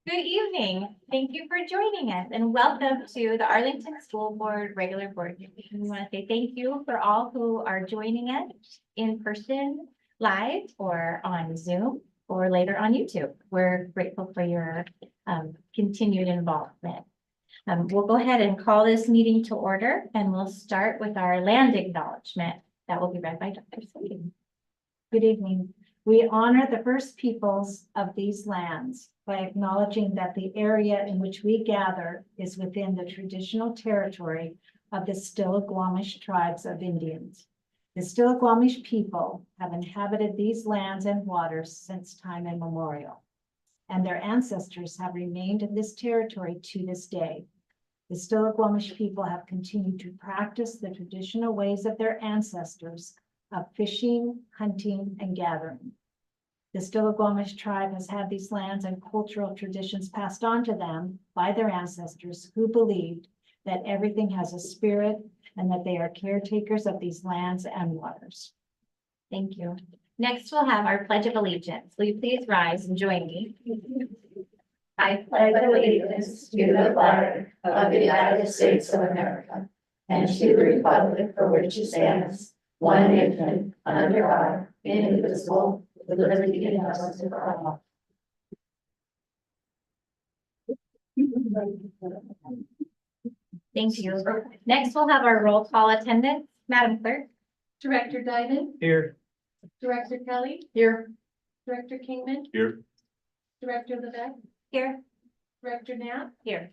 Good evening. Thank you for joining us and welcome to the Arlington School Board Regular Board Meeting. We want to say thank you for all who are joining us in person, live, or on Zoom, or later on YouTube. We're grateful for your continued involvement. We'll go ahead and call this meeting to order, and we'll start with our land acknowledgement that will be read by Dr. Sadie. Good evening. We honor the first peoples of these lands by acknowledging that the area in which we gather is within the traditional territory of the Stillaguamish tribes of Indians. The Stillaguamish people have inhabited these lands and waters since time immemorial, and their ancestors have remained in this territory to this day. The Stillaguamish people have continued to practice the traditional ways of their ancestors of fishing, hunting, and gathering. The Stillaguamish tribe has had these lands and cultural traditions passed on to them by their ancestors who believed that everything has a spirit and that they are caretakers of these lands and waters. Thank you. Next, we'll have our Pledge of Allegiance. Will you please rise and join me? I pledge allegiance to the flag of the United States of America and to the republic for which it stands, one nation, under God, indivisible, with liberty and justice for all. Thank you. Next, we'll have our roll call attendance. Madam Clerk. Director Dyden, Here. Director Kelly, Here. Director Kingman, Here. Director Levesque, Here. Director Knapp, Here.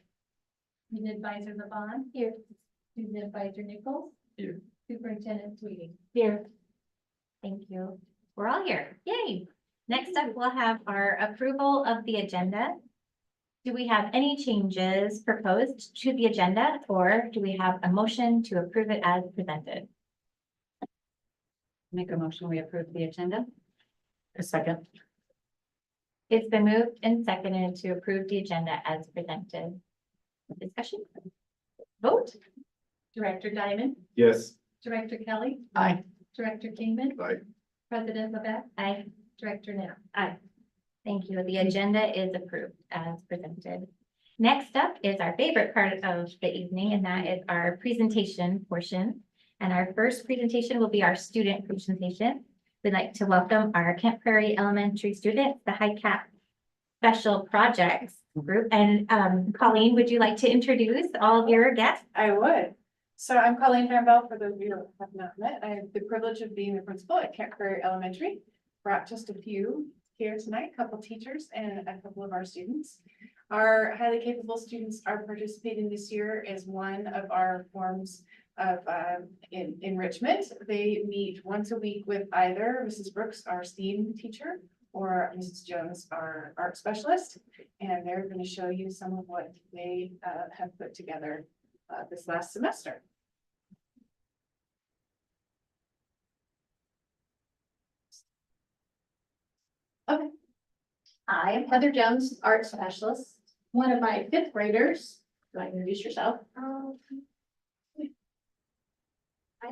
Student Advisor Levon, Here. Student Advisor Nichols. Here. Superintendent Sweeting. Here. Thank you. We're all here. Yay. Next up, we'll have our approval of the agenda. Do we have any changes proposed to the agenda, or do we have a motion to approve it as presented? Make a motion, we approve the agenda. A second. It's been moved and seconded to approve the agenda as presented. Discussion? Vote? Director Diamond, Yes. Director Kelly, Aye. Director Kingman, Aye. President Levesque, Aye. Director Knapp. Aye. Thank you. The agenda is approved as presented. Next up is our favorite part of the evening, and that is our presentation portion. And our first presentation will be our student presentation. We'd like to welcome our Kent Prairie Elementary students, the HiCap Special Projects Group. And Colleen, would you like to introduce all of your guests? I would. So I'm Colleen Campbell. For those of you who have not met, I have the privilege of being the principal at Kent Prairie Elementary. Brought just a few here tonight, a couple teachers and a couple of our students. Our highly capable students are participating this year as one of our forms of enrichment. They meet once a week with either Mrs. Brooks, our STEAM teacher, or Mrs. Jones, our art specialist. And they're going to show you some of what they have put together this last semester. Okay. I am Heather Jones, art specialist, one of my fifth graders. Do I introduce yourself? I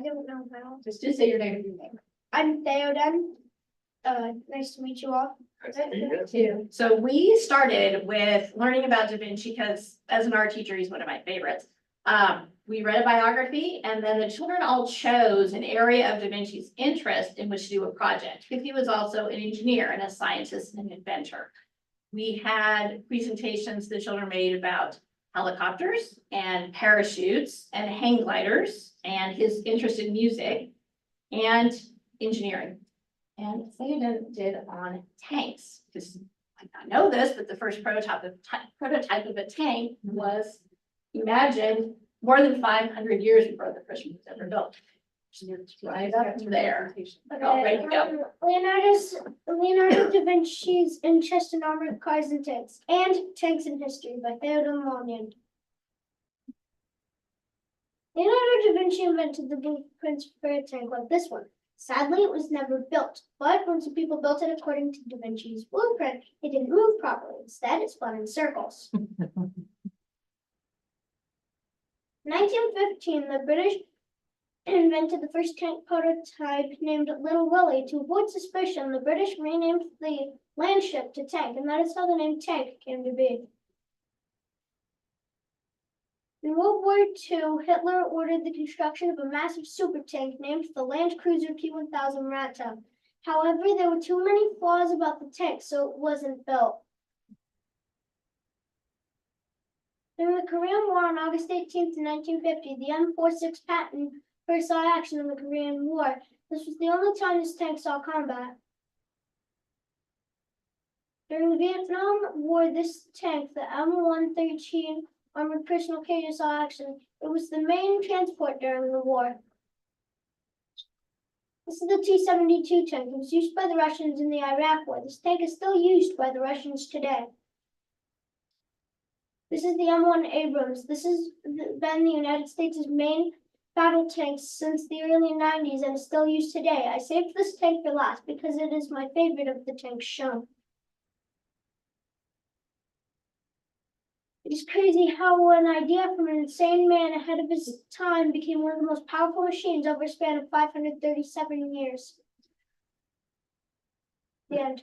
don't know how. Just say your name and your name. I'm Theoden. Nice to meet you all. Too. So we started with learning about Da Vinci because as an art teacher, he's one of my favorites. We read a biography and then the children all chose an area of Da Vinci's interest in which to do a project because he was also an engineer and a scientist and an inventor. We had presentations the children made about helicopters and parachutes and hang gliders and his interest in music and engineering. And Theoden did on tanks, because I might not know this, but the first prototype of a tank was imagined more than 500 years before the first one was ever built. Right up there. Oh, ready to go. Leonardo da Vinci's Interest in Armored Cars and Tanks in History by Theodore Monnion. Leonardo da Vinci invented the blueprints for a tank like this one. Sadly, it was never built, but when some people built it according to Da Vinci's blueprint, it didn't move properly. Instead, it spun in circles. 1915, the British invented the first tank prototype named Little Willie. To avoid suspicion, the British renamed the land ship to Tank, and that is how the name Tank came to be. In World War II, Hitler ordered the construction of a massive super tank named the Land Cruiser P-1000 Rata. However, there were too many flaws about the tank, so it wasn't built. During the Korean War on August 18th, 1950, the M46 Patton first saw action in the Korean War. This was the only time this tank saw combat. During the Vietnam War, this tank, the M113 Armored Personal Carrier, saw action. It was the main transport during the war. This is the T-72 tank. It was used by the Russians in the Iraq War. This tank is still used by the Russians today. This is the M1 Abrams. This has been the United States' main battle tank since the early 90s and is still used today. I saved this tank for last because it is my favorite of the tanks shown. It is crazy how an idea from an insane man ahead of his time became one of the most powerful machines over a span of 537 years. The end.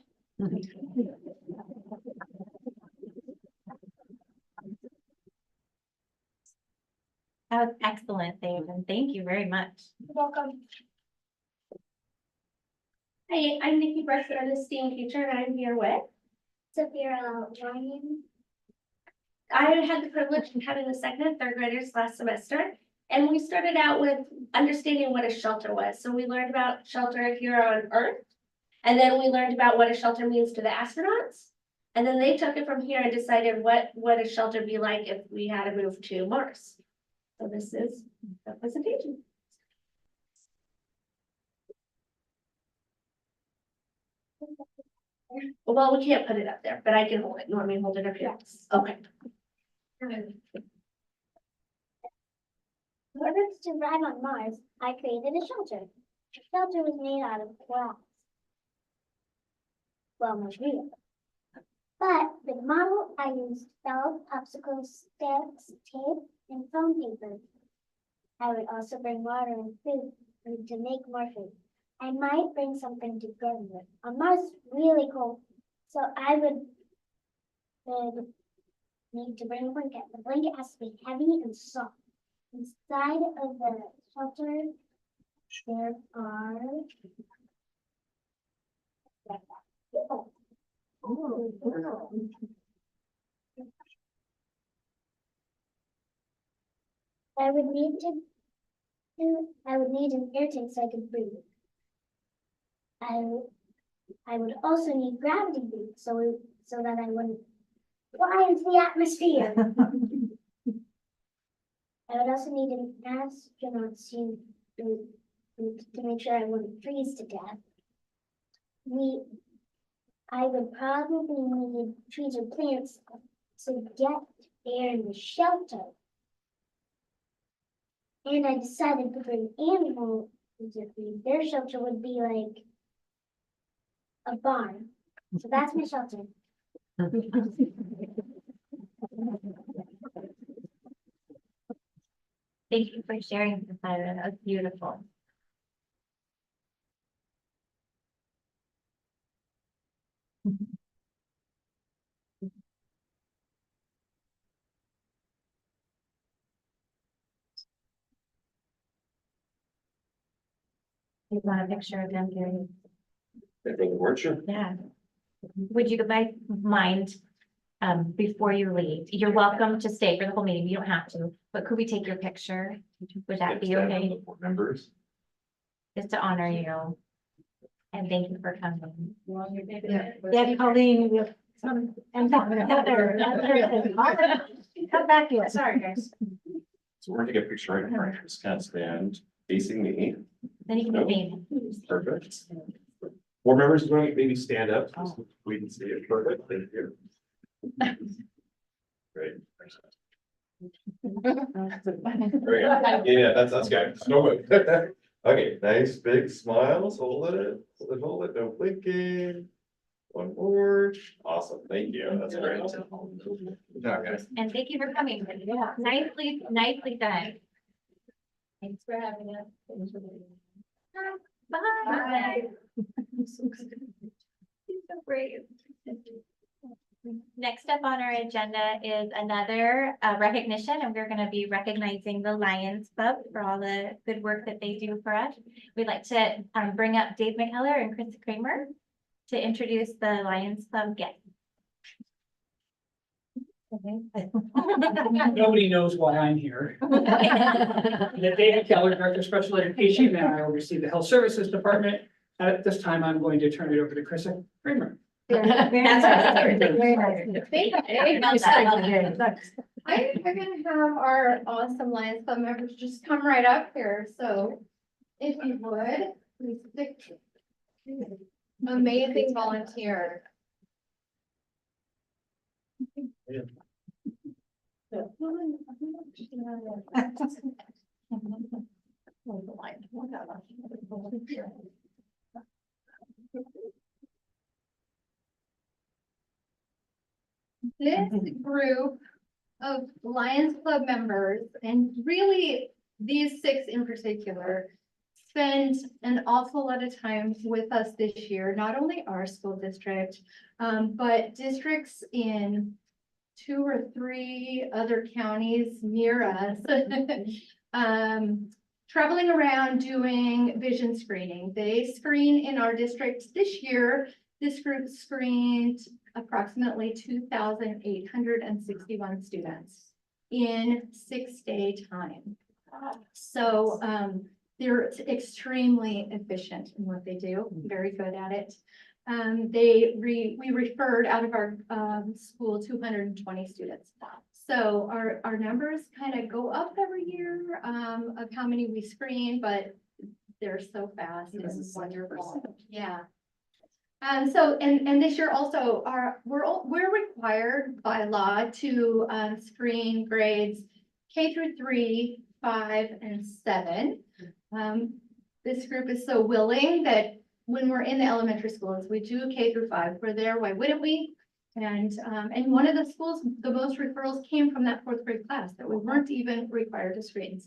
That was excellent, Dave, and thank you very much. You're welcome. Hi, I'm Nikki Bresser, the STEAM teacher, and I'm here with. Sophia joining. I had the privilege of having the second and third graders last semester, and we started out with understanding what a shelter was. So we learned about shelter here on Earth, and then we learned about what a shelter means to the astronauts. And then they took it from here and decided what would a shelter be like if we had to move to Mars. So this is the presentation. Well, we can't put it up there, but I can hold it. You want me to hold it up here? Okay. In order to survive on Mars, I created a shelter. The shelter was made out of glass. Well, not real. But the model I used felt popsicle sticks, tape, and foam paper. I would also bring water and food to make more food. I might bring something to go with. On Mars, is really cold, so I would need to bring a blanket. The blanket has to be heavy and soft. Inside of the shelter, there are I would need an air tank so I could breathe. I would also need gravity boots so that I wouldn't fly into the atmosphere. I would also need an astronaut suit to make sure I wouldn't freeze to death. I would probably need trees or plants to get air in the shelter. And I decided to bring animals to feed. Their shelter would be like a barn. So that's my shelter. Thank you for sharing this, Ira. That was beautiful. You want a picture of them, Gary? Sure. Yeah. Would you guys mind, before you leave, you're welcome to stay for the whole meeting, you don't have to, but could we take your picture? Would that be okay? Members. Just to honor you. And thank you for coming. Yeah, Colleen, we'll come and Heather. Come back here. Sorry, guys. So we're gonna take a picture right in front, just kind of stand facing me. Then you can be. Perfect. Board members, you want to maybe stand up? So we can see it. Perfect. Thank you. Great. Great. Yeah, that's good. No way. Okay, nice big smiles. Hold it. No blinking. One more. Awesome. Thank you. That's great. Okay. And thank you for coming. Nicely done. Thanks for having us. Bye. So brave. Next up on our agenda is another recognition, and we're going to be recognizing the Lions Club for all the good work that they do for us. We'd like to bring up Dave McKellar and Chris Kramer to introduce the Lions Club guests. Nobody knows why I'm here. The David Keller, Director of Special Education, and I oversee the Health Services Department. At this time, I'm going to turn it over to Chris Kramer. Very nice. I'm gonna have our awesome Lions Club members just come right up here, so if you would, please stick. Amazing volunteer. This group of Lions Club members, and really these 6 in particular, spend an awful lot of time with us this year, not only our school district, but districts in 2 or 3 other counties near us. Traveling around doing vision screening. They screen in our district this year. This group screened approximately 2,861 students in 6-day time. So they're extremely efficient in what they do, very good at it. We referred out of our school 220 students. So our numbers kind of go up every year of how many we screen, but they're so fast. It's wonderful. Yeah. So this year also we're required by law to screen grades K through 3, 5, and 7. This group is so willing that when we're in the elementary schools, we do K through 5. We're there, why wouldn't we? And one of the schools, the most referrals came from that 4th grade class that we weren't even required to screen.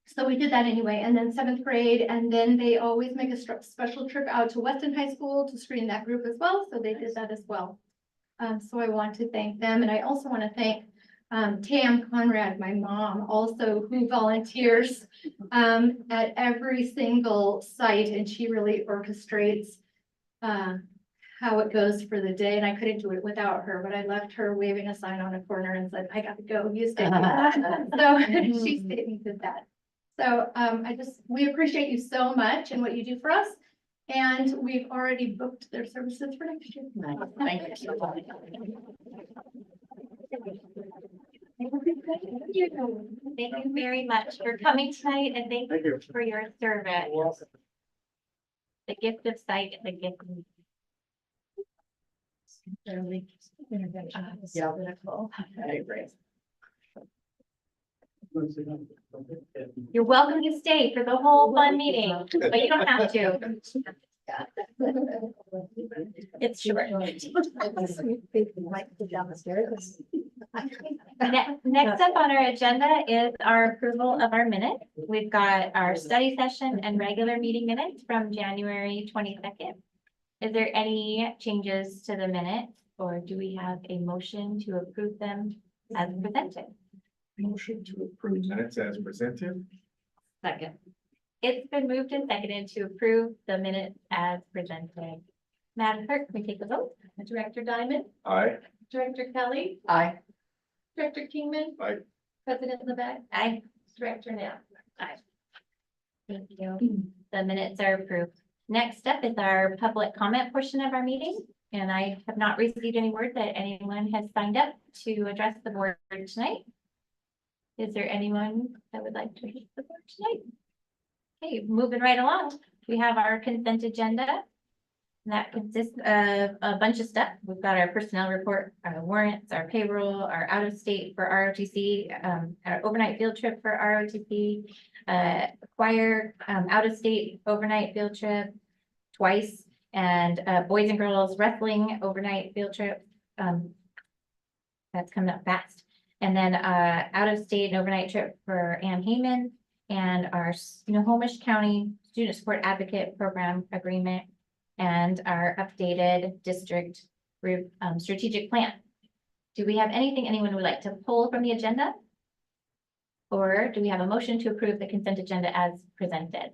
So we did that anyway, and then 7th grade, and then they always make a special trip out to Weston High School to screen that group as well, so they did that as well. So I want to thank them, and I also want to thank Tam Conrad, my mom, also, who volunteers at every single site, and she really orchestrates how it goes for the day, and I couldn't do it without her, but I left her waving a sign on a corner and said, I got to go, you stay. So she stayed and did that. So we appreciate you so much and what you do for us. And we've already booked their services for next year. Thank you. Thank you very much for coming tonight, and thank you for your service. The gift of sight and the gift of. Yeah, beautiful. I agree. You're welcome to stay for the whole fun meeting, but you don't have to. It's short. Next up on our agenda is our approval of our minutes. We've got our study session and regular meeting minutes from January 22nd. Is there any changes to the minutes, or do we have a motion to approve them as presented? Motion to approve minutes as presented. Second. It's been moved and seconded to approve the minutes as presented. Madam Clerk, can we take the vote? Director Diamond, Aye. Director Kelly, Aye. Director Kingman. Aye. President Levesque, Aye. Director Knapp. Thank you. The minutes are approved. Next up is our public comment portion of our meeting, and I have not received any word that anyone has signed up to address the board tonight. Is there anyone that would like to address the board tonight? Okay, moving right along, we have our consent agenda. And that consists of a bunch of stuff. We've got our personnel report, our warrants, our payroll, our out of state for ROTC, our overnight field trip for ROTC, choir, out of state overnight field trip twice, and boys and girls wrestling overnight field trip. That's coming up fast. And then out of state and overnight trip for Ann Heyman and our Snohomish County Student Support Advocate Program Agreement and our updated district strategic plan. Do we have anything anyone would like to pull from the agenda? Or do we have a motion to approve the consent agenda as presented?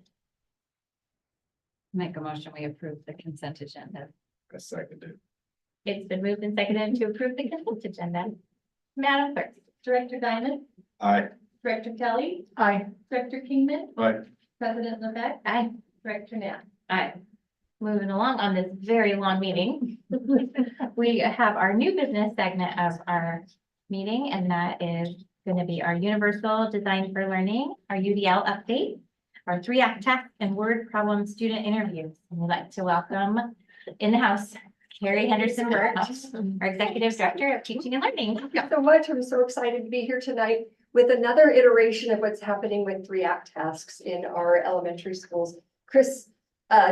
Make a motion, we approve the consent agenda. I second it. It's been moved and seconded to approve the consent agenda. Madam Clerk, Director Diamond, Aye. Director Kelly, Aye. Director Kingman, Aye. President Levesque. Aye. Director Knapp. Aye. Moving along on this very long meeting. We have our new business segment of our meeting, and that is going to be our Universal Design for Learning, our UDL update, our 3-act task and word problem student interviews. And we'd like to welcome in the house, Carrie Henderson-Burt, our Executive Director of Teaching and Learning. Thank you so much. I'm so excited to be here tonight with another iteration of what's happening with 3-act tasks in our elementary schools.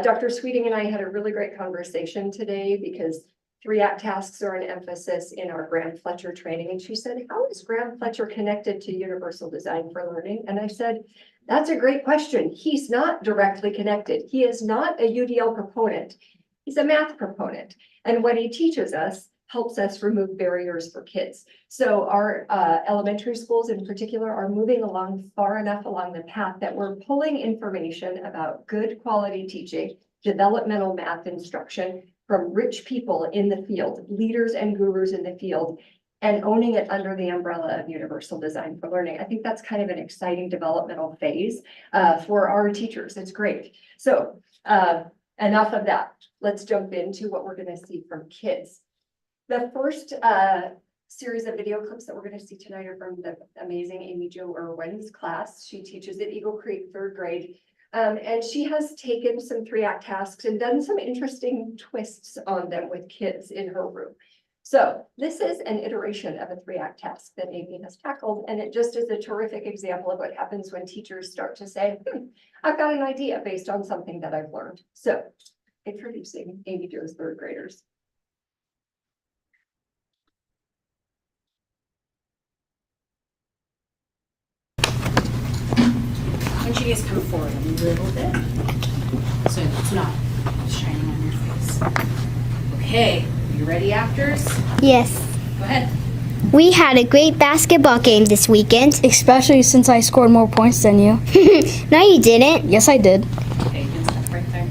Dr. Sweeting and I had a really great conversation today because 3-act tasks are an emphasis in our Graham Fletcher training. And she said, how is Graham Fletcher connected to Universal Design for Learning? And I said, that's a great question. He's not directly connected. He is not a UDL proponent. He's a math proponent. And what he teaches us helps us remove barriers for kids. So our elementary schools in particular are moving along far enough along the path that we're pulling information about good quality teaching, developmental math instruction from rich people in the field, leaders and gurus in the field, and owning it under the umbrella of Universal Design for Learning. I think that's kind of an exciting developmental phase for our teachers. It's great. So enough of that. Let's jump into what we're going to see from kids. The first series of video clips that we're going to see tonight are from the amazing Amy Jo Irwin's class. She teaches at Eagle Creek 3rd grade. And she has taken some 3-act tasks and done some interesting twists on them with kids in her room. So this is an iteration of a 3-act task that Amy has tackled. And it just is a terrific example of what happens when teachers start to say, I've got an idea based on something that I've learned. So introducing Amy Jo's 3rd graders. Why don't you guys come forward a little bit, so it's not shining on your face. Okay, you ready, actors? Yes. Go ahead. We had a great basketball game this weekend. Especially since I scored more points than you. No, you didn't. Yes, I did. Okay, you can step right there.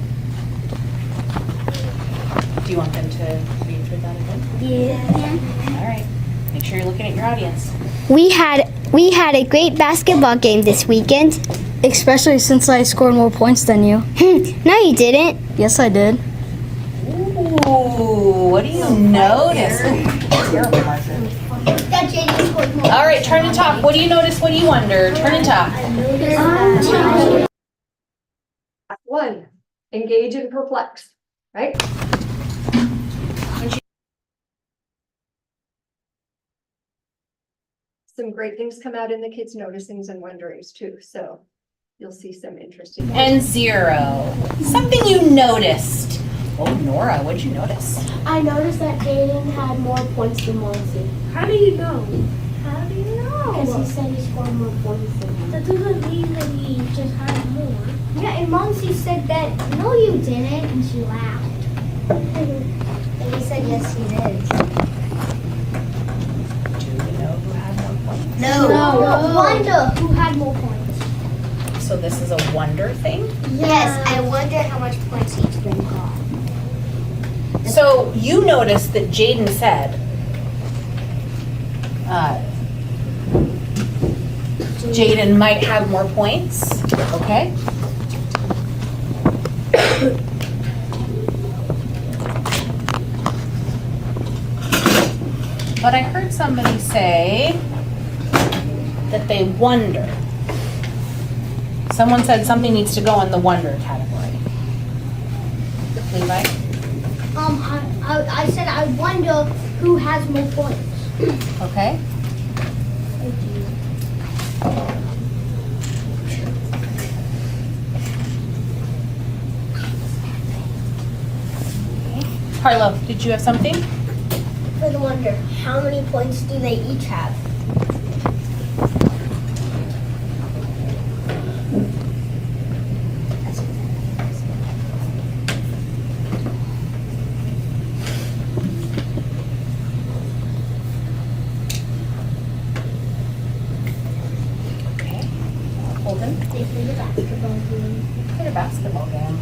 Do you want them to read through that again? Yeah. All right, make sure you're looking at your audience. We had a great basketball game this weekend. Especially since I scored more points than you. No, you didn't. Yes, I did. Ooh, what do you notice? Terrible, Margaret. All right, turn and talk. What do you notice? What do you wonder? Turn and talk. 1, engage and perplex, right? Some great things come out in the kids' noticings and wonderings too. So you'll see some interesting. And 0. Something you noticed. Oh, Nora, what did you notice? I noticed that Jaden had more points than Monsi. How do you know? How do you know? Because he said he scored more points than him. That doesn't mean that he just had more. Yeah, and Monsi said that, no you didn't, and she laughed. And he said, yes he did. Do you know who had more points? No. Wonder who had more points. So this is a wonder thing? Yes, I wonder how much points each one got. So you noticed that Jaden said, Jaden might have more points, okay? But I heard somebody say that they wonder. Someone said something needs to go in the wonder category. Levi? I said I wonder who has more points. Okay. Harlow, did you have something? For the one wonder, how many points do they each have? Okay. Holden, They play the basketball game. get a basketball game.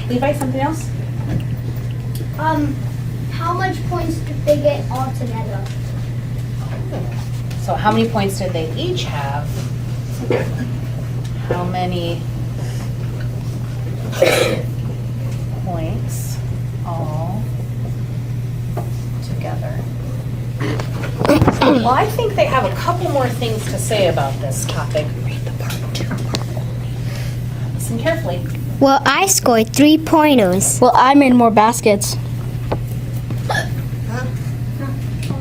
Levi, something else? How much points did they get all together? So how many points did they each have? How many points all together? Well, I think they have a couple more things to say about this topic. Read the part two. Listen carefully. Well, I scored 3 pointers. Well, I made more baskets.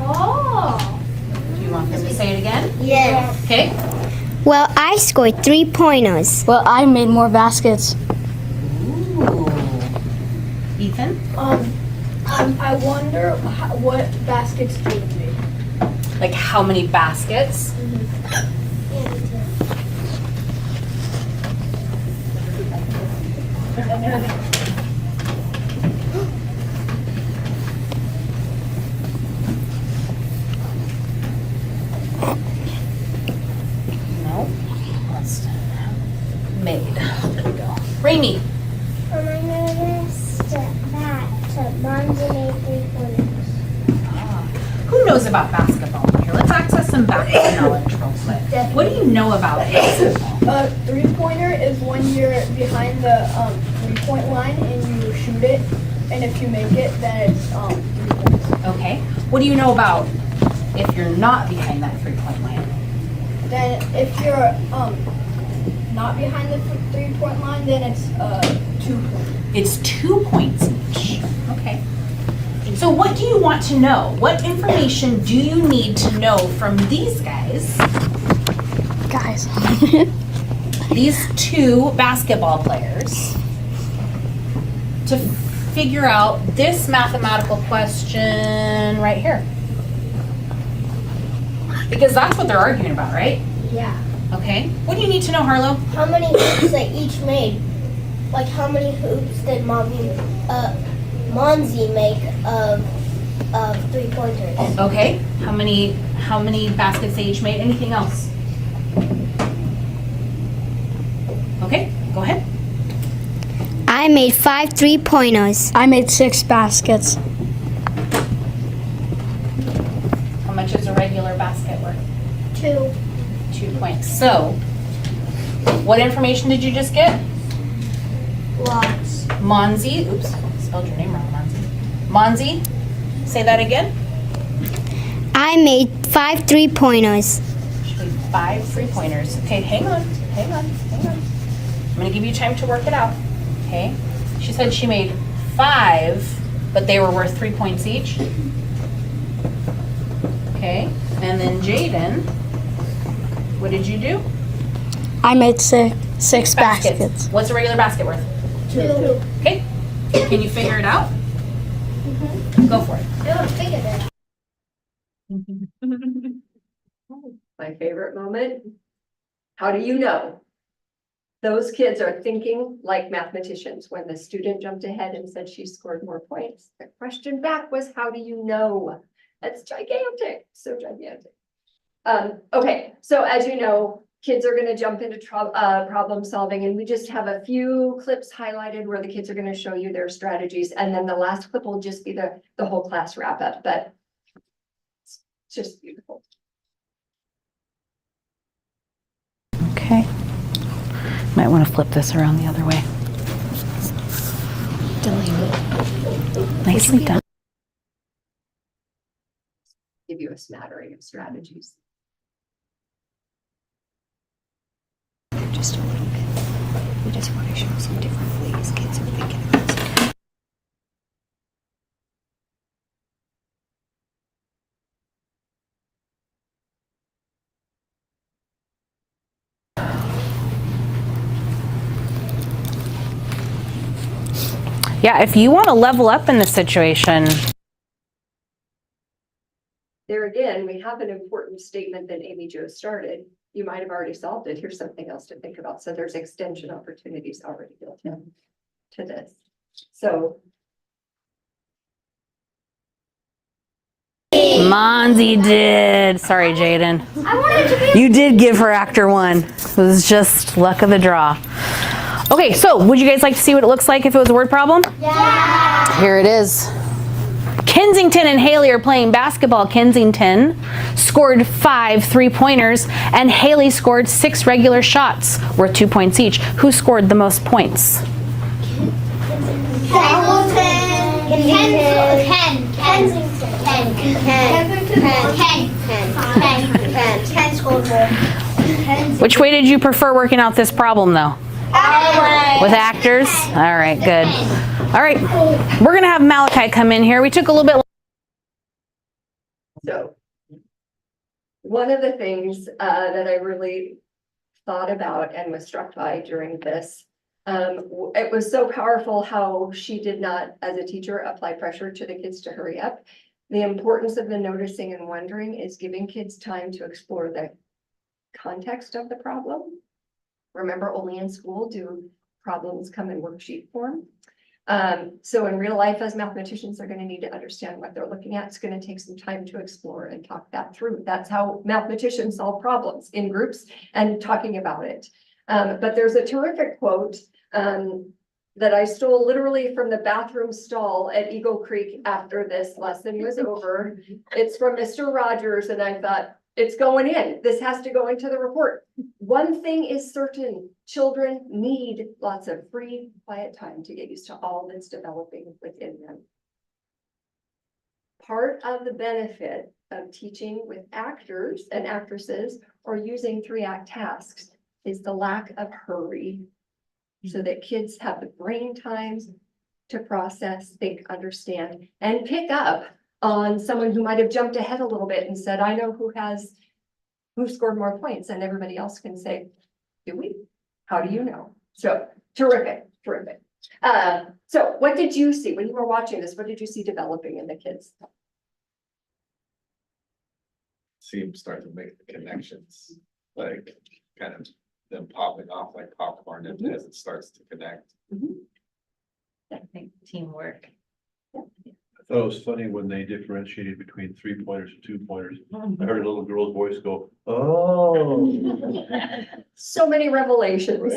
Oh. Do you want them to say it again? Yes. Okay. Well, I scored 3 pointers. Well, I made more baskets. Ooh. Ethan? I wonder what baskets do you make? Like how many baskets? No. Let's made. There we go. Raimi. I noticed that Bonzi made 3 pointers. Who knows about basketball here? Let's access some basketball knowledge real quick. What do you know about basketball? A 3-pointer is when you're behind the 3-point line and you shoot it, and if you make it, then it's 3 points. Okay. What do you know about if you're not behind that 3-point line? Then if you're not behind the 3-point line, then it's 2 points. It's 2 points each. Okay. So what do you want to know? What information do you need to know from these guys? Guys. These 2 basketball players to figure out this mathematical question right here. Because that's what they're arguing about, right? Yeah. Okay. What do you need to know, Harlow? How many hoops they each made? Like how many hoops did Monzi make of 3-pointers? Okay. How many baskets they each made? Anything else? Okay, go ahead. I made 5 3-pointers. I made 6 baskets. How much is a regular basket worth? 2. 2 points. So, what information did you just get? Lots. Monzi, oops, spelled your name wrong, Monzi. Monzi, say that again. I made 5 3-pointers. Should be 5 3-pointers. Okay, hang on. I'm gonna give you time to work it out, okay? She said she made 5, but they were worth 3 points each. Okay, and then Jaden, what did you do? I made 6 baskets. What's a regular basket worth? 2. Okay, can you figure it out? Go for it. I don't figure that out. My favorite moment. How do you know? Those kids are thinking like mathematicians. When the student jumped ahead and said she scored more points, the question back was, how do you know? That's gigantic, so gigantic. Okay, so as you know, kids are gonna jump into problem solving, and we just have a few clips highlighted where the kids are gonna show you their strategies, and then the last clip will just be the whole class wrap up, but it's just beautiful. Okay. Might want to flip this around the other way. Nicely done. Give you a smattering of strategies. Just a little bit. We just want to show some different ways kids are thinking about something. Yeah, if you want to level up in this situation, There again, we have an important statement that Amy Jo started. You might have already solved it. Here's something else to think about. So there's extension opportunities already built in to this. So Monzi did. Sorry, Jaden. You did give her actor 1. It was just luck of the draw. Okay, so would you guys like to see what it looks like if it was a word problem? Yeah. Here it is. Kensington and Haley are playing basketball. Kensington scored 5 3-pointers and Haley scored 6 regular shots worth 2 points each. Who scored the most points? Which way did you prefer working out this problem though? With actors? All right, good. All right, we're gonna have Malachi come in here. We took a little bit. So one of the things that I really thought about and was struck by during this, it was so powerful how she did not, as a teacher, apply pressure to the kids to hurry up. The importance of the noticing and wondering is giving kids time to explore the context of the problem. Remember, only in school do problems come in worksheet form. So in real life, as mathematicians, they're going to need to understand what they're looking at. It's going to take some time to explore and talk that through. That's how mathematicians solve problems, in groups and talking about it. But there's a terrific quote that I stole literally from the bathroom stall at Eagle Creek after this lesson was over. It's from Mr. Rogers, and I thought, it's going in. This has to go into the report. One thing is certain, children need lots of free, quiet time to get used to all that's developing within them. Part of the benefit of teaching with actors and actresses or using 3-act tasks is the lack of hurry, so that kids have the brain time to process, think, understand, and pick up on someone who might have jumped ahead a little bit and said, I know who scored more points, and everybody else can say, do we? How do you know? So terrific, terrific. So what did you see when you were watching this? What did you see developing in the kids? See them start to make the connections, like kind of them popping off like popcorn as it starts to connect. I think teamwork. I thought it was funny when they differentiated between 3-pointers and 2-pointers. I heard a little girl's voice go, oh. So many revelations.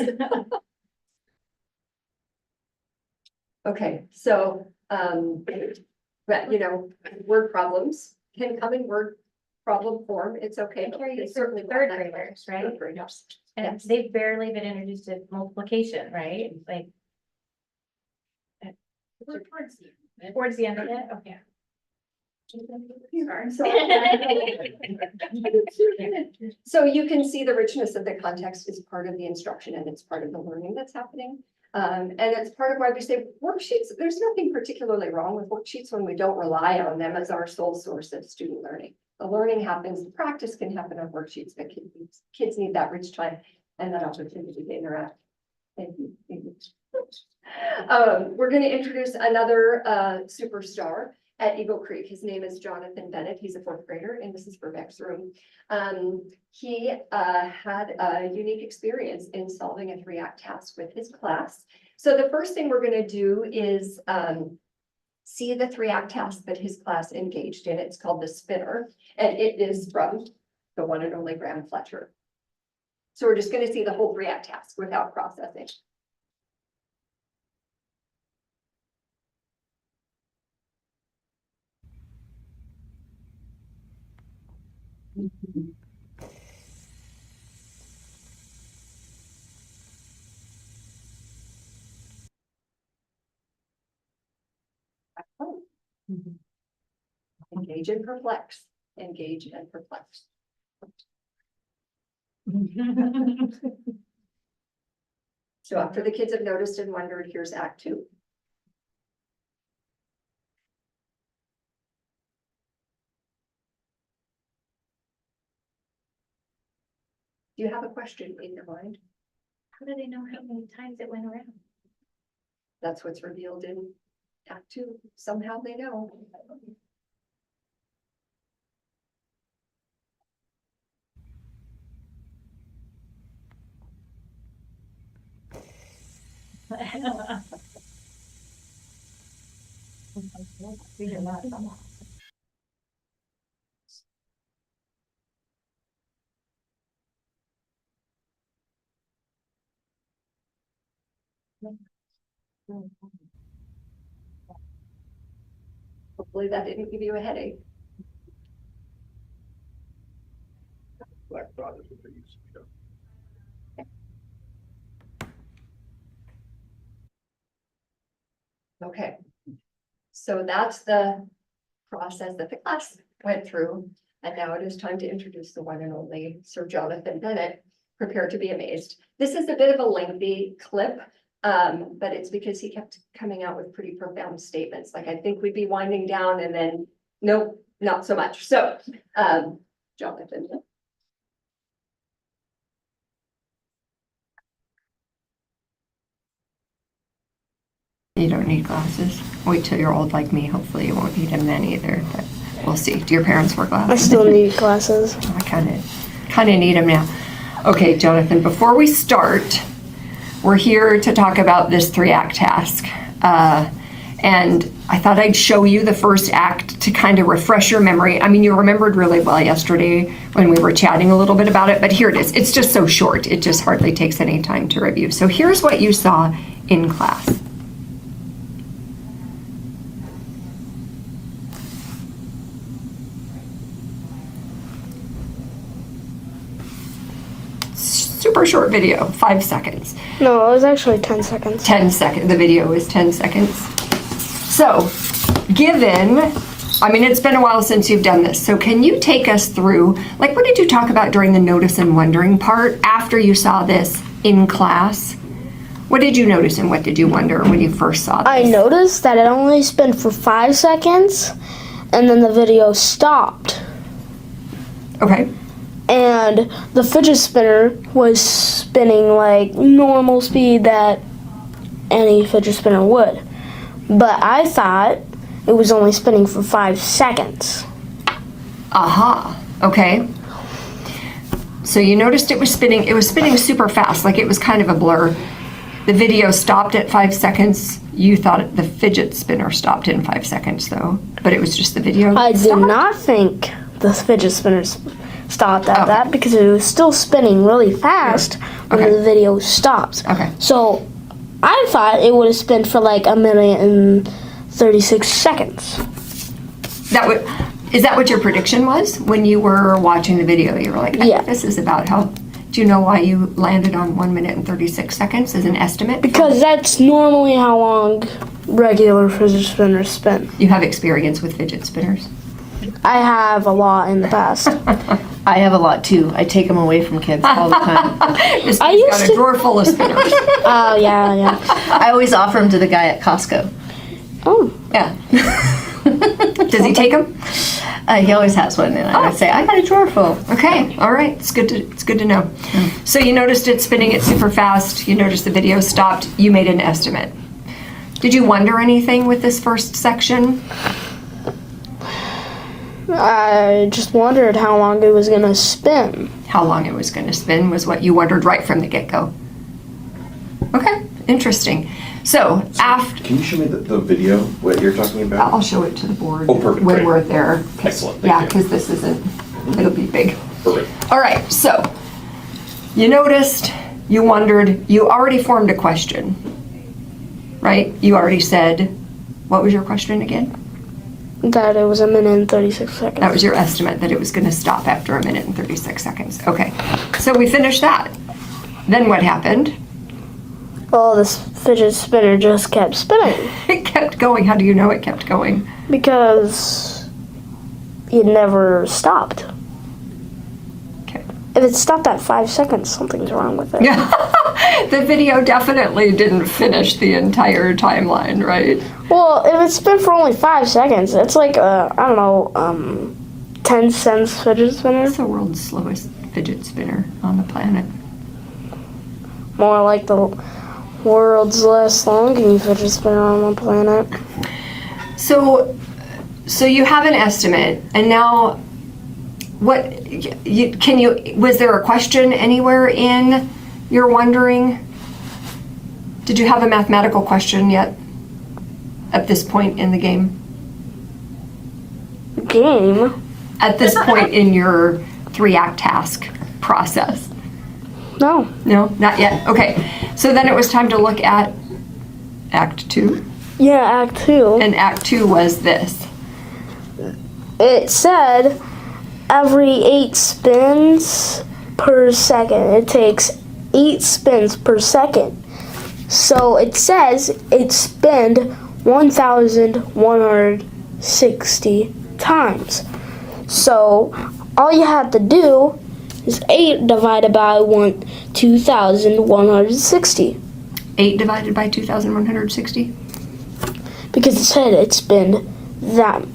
Okay, so, but you know, word problems can come in word problem form. It's okay. It's certainly Third graders, right? Third graders. And Yes. they've barely been introduced to multiplication, right? Like. Towards the end of it, okay. So you can see the richness of the context is part of the instruction and it's part of the learning that's happening. And it's part of why we say worksheets, there's nothing particularly wrong with worksheets when we don't rely on them as our sole source of student learning. The learning happens, the practice can happen on worksheets, but kids need that rich time and that opportunity to interact. Thank you. Thank you. We're going to introduce another superstar at Eagle Creek. His name is Jonathan Bennett. He's a 4th grader in Mrs. Burbeck's room. He had a unique experience in solving a 3-act task with his class. So the first thing we're going to do is see the 3-act task that his class engaged in. It's called the spinner, and it is from the one and only Graham Fletcher. So we're just going to see the whole 3-act task without processing. Engage and perplex, engage and perplex. So after the kids have noticed and wondered, here's Act 2. Do you have a question in your mind? How do they know how many times it went around? That's what's revealed in Act 2. Somehow they know. Hopefully that didn't give you a headache. Black dot is what they use. Okay. So that's the process that the class went through. And now it is time to introduce the one and only Sir Jonathan Bennett. Prepare to be amazed. This is a bit of a lengthy clip, but it's because he kept coming out with pretty profound statements. Like, I think we'd be winding down and then, nope, not so much. So, Jonathan. You don't need glasses. Wait till you're old like me. Hopefully you won't need them then either, but we'll see. Do your parents wear glasses? I still need glasses. I kind of need them now. Okay, Jonathan, before we start, we're here to talk about this 3-act task. And I thought I'd show you the first act to kind of refresh your memory. I mean, you remembered really well yesterday when we were chatting a little bit about it, but here it is. It's just so short. It just hardly takes any time to review. So here's what you saw in class. Super short video, 5 seconds. No, it was actually 10 seconds. 10 seconds, the video is 10 seconds. So, given, I mean, it's been a while since you've done this, so can you take us through, like, what did you talk about during the notice and wondering part after you saw this in class? What did you notice and what did you wonder when you first saw this? I noticed that it only spun for 5 seconds, and then the video stopped. Okay. And the fidget spinner was spinning like normal speed that any fidget spinner would. But I thought it was only spinning for 5 seconds. Aha, okay. So you noticed it was spinning super fast, like it was kind of a blur. The video stopped at 5 seconds. You thought the fidget spinner stopped in 5 seconds though, but it was just the video. I did not think the fidget spinner stopped at that because it was still spinning really fast when the video stopped. Okay. So I thought it would have spun for like 1 minute and 36 seconds. Is that what your prediction was when you were watching the video? You were like, I think this is about how. Do you know why you landed on 1 minute and 36 seconds as an estimate? Because that's normally how long regular fidget spinners spin. You have experience with fidget spinners? I have a lot in the past. I have a lot too. I take them away from kids all the time. I got a drawer full of spinners. Oh, yeah. I always offer them to the guy at Costco. Oh. Yeah. Does he take them? He always has one, and I would say, I got a drawer full. Okay, all right. It's good to know. So you noticed it spinning it super fast. You noticed the video stopped. You made an estimate. Did you wonder anything with this first section? I just wondered how long it was going to spin. How long it was going to spin was what you wondered right from the get-go. Okay, interesting. So after... Can you show me the video, what you're talking about? I'll show it to the board Oh, perfect. when Great. we're there. Excellent. Yeah, Thank you. because this isn't, it'll be big. Perfect. All right, so you noticed, you wondered, you already formed a question, right? You already said, what was your question again? That it was 1 minute and 36 seconds. That was your estimate, that it was going to stop after 1 minute and 36 seconds. Okay, so we finished that. Then what happened? Well, this fidget spinner just kept spinning. It kept going. How do you know it kept going? Because it never stopped. Okay. If it stopped at 5 seconds, something's wrong with it. Yeah, the video definitely didn't finish the entire timeline, right? Well, if it spun for only 5 seconds, it's like, I don't know, 10 cents fidget spinner. It's the world's slowest fidget spinner on the planet. More like the world's last long any fidget spinner on the planet. So you have an estimate, and now what, was there a question anywhere in your wondering? Did you have a mathematical question yet at this point in the game? Game? At this point in your 3-act task process? No. No, not yet. Okay, so then it was time to look at Act 2. Yeah, Act 2. And Act 2 was this. It said every 8 spins per second. It takes 8 spins per second. So it says it spins 1,160 times. So all you have to do is 8 divided by 2,160. 8 divided by 2,160? Because it said it spin that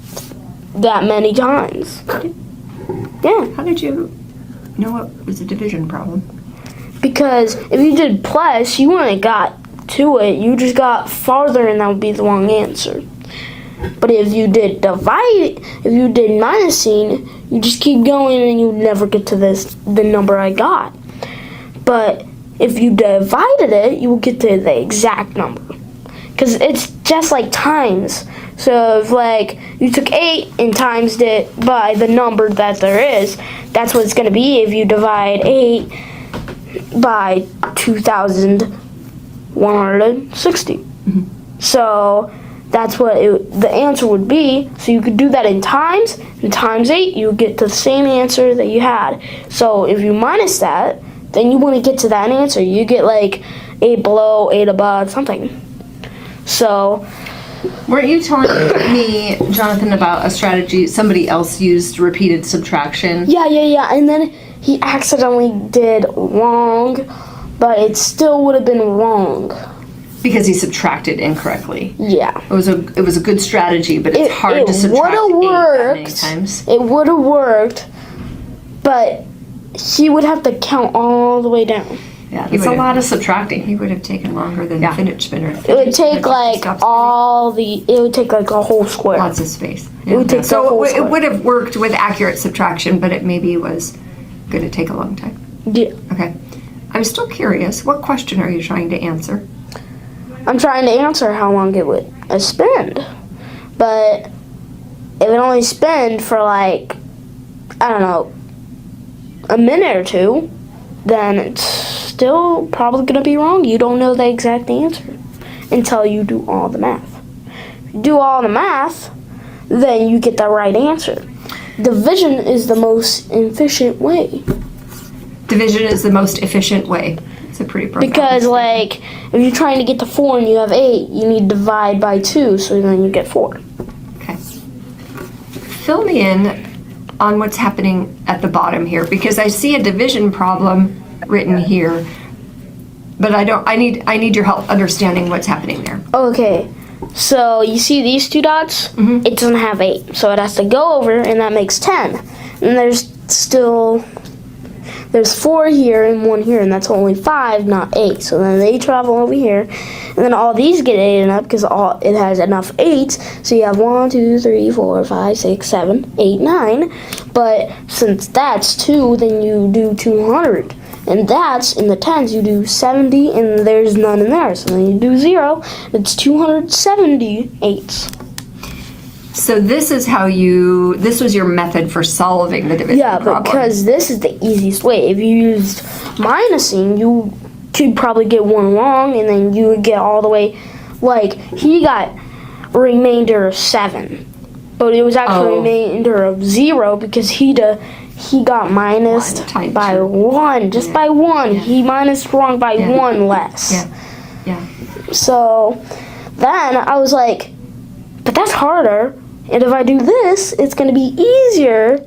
many times. Yeah. How did you know it was a division problem? Because if you did plus, you wouldn't have got to it. You just got farther, and that would be the wrong answer. But if you did divide, if you did minusing, you just keep going, and you would never get to the number I got. But if you divided it, you will get to the exact number. Because it's just like times. So if like you took 8 and timesed it by the number that there is, that's what it's going to be if you divide 8 by 2,160. Mm-hmm. So that's what the answer would be. So you could do that in times, and times 8, you would get the same answer that you had. So if you minus that, then you wouldn't get to that answer. You get like 8 below, 8 above, something. So, weren't you telling me, Jonathan, about a strategy somebody else used, repeated subtraction? Yeah. And then he accidentally did wrong, but it still would have been wrong. Because he subtracted incorrectly. Yeah. It was a good strategy, but it's hard to subtract 8 that many times. It would have worked, but he would have to count all the way down. Yeah, It's a lot of subtracting. He would have taken longer than the fidget spinner. It would take like it would take like a whole square. Lots of space. It would take the whole it square. would have worked with accurate subtraction, but it maybe was going to take a long time. Yeah. Okay. I'm still curious. What question are you trying to answer? I'm trying to answer how long it would spend. But if it only spend for like, I don't know, a minute or two, then it's still probably going to be wrong. You don't know the exact answer until you do all the math. If you do all the math, then you get the right answer. Division is the most efficient way. Division is the most efficient way. It's a pretty profound Because statement. like, if you're trying to get to 4 and you have 8, you need to divide by 2, so then you get 4. Okay. Fill me in on what's happening at the bottom here, because I see a division problem written here, but I need your help understanding what's happening there. Okay, so you see these 2 dots? Mm-hmm. It doesn't have 8, so it has to go over, and that makes 10. And there's 4 here and 1 here, and that's only 5, not 8. So then they travel over here, and then all these get added up because it has enough 8s. So you have 1, 2, 3, 4, 5, 6, 7, 8, 9. But since that's 2, then you do 200. And that's in the tens, you do 70, and there's none in there. So then you do 0, it's 278. So this was your method for solving the division problem. Yeah, because this is the easiest way. If you used minusing, you could probably get 1 wrong, and then you would get all the way, like, he got a remainder of 7. But it was actually a remainder of 0 because he got minused by 1, just by 1. Yeah. He minused wrong by 1 less. Yeah. So then I was like, but that's harder. And if I do this, it's going to be easier,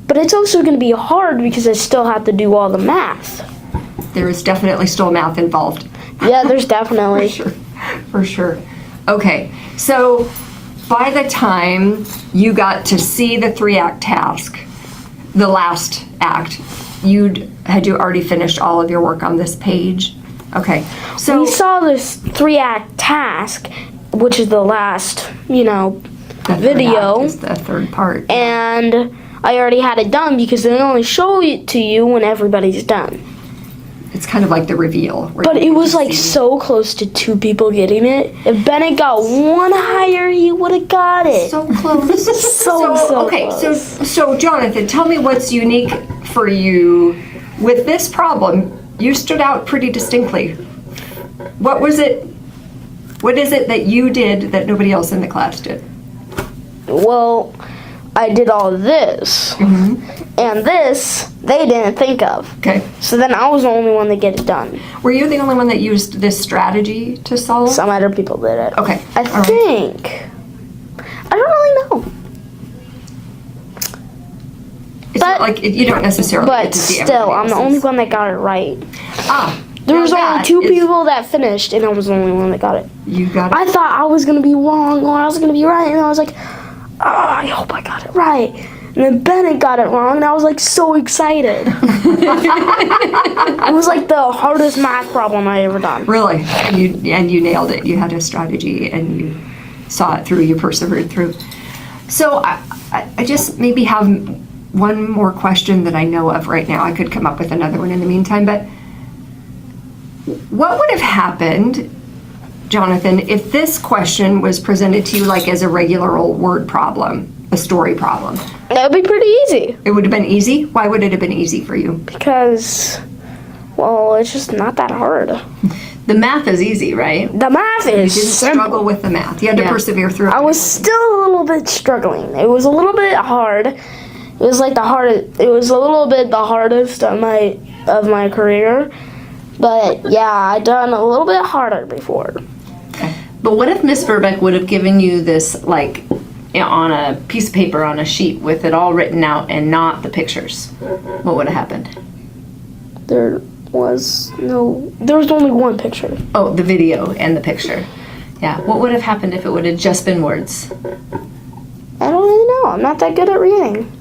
but it's also going to be hard because I still have to do all the math. There is definitely still math involved. Yeah, there's definitely. For sure. Okay, so by the time you got to see the 3-act task, the last act, had you already finished all of your work on this page? Okay, We so saw this 3-act task, which is the last, the third video. act is the third part. and I already had it done because they only show it to you when everybody's done. It's kind of like the reveal. where But you it was can like see- so close to 2 people getting it. If Bennett got one higher, he would have got it. So close. So okay, close. so Jonathan, tell me what's unique for you with this problem. You stood out pretty distinctly. What was it? What is it that you did that nobody else in the class did? Well, I did all this, and this they didn't think of. Okay. So then I was the only one to get it done. Were you the only one that used this strategy to solve? Some other people did it. Okay. I think. I don't really know. It's not like you don't necessarily. get But to see still, everybody I'm the else's. only one that got it right. Ah, There was now only that 2 is- people that finished, and I was the only one that got it. You got it. I thought I was gonna be wrong or I was gonna be right, and I was like, oh, I hope I got it right. And then Bennett got it wrong, and I was like so excited. It was like the hardest math problem I ever done. Really, you nailed it. You had a strategy, and you saw it through. You persevered through. So I just maybe have one more question that I know of right now. I could come up with another one in the meantime, but what would have happened, Jonathan, if this question was presented to you like as a regular old word problem, a story problem? That would be pretty easy. It would have been easy? Why would it have been easy for you? Because, well, it's just not that hard. The math is easy, right? The math You is didn't simple. struggle with the math. You had to persevere through it. I was still a little bit struggling. It was a little bit hard. It was like the hardest. It was a little bit the hardest of my career. But yeah, I done a little bit harder before. But what if Miss Verbeck would have given you this, like, on a piece of paper, on a sheet, with it all written out and not the pictures? What would have happened? There was only one picture. Oh, the video and the picture. Yeah. What would have happened if it would have just been words? I don't really know. I'm not that good at reading.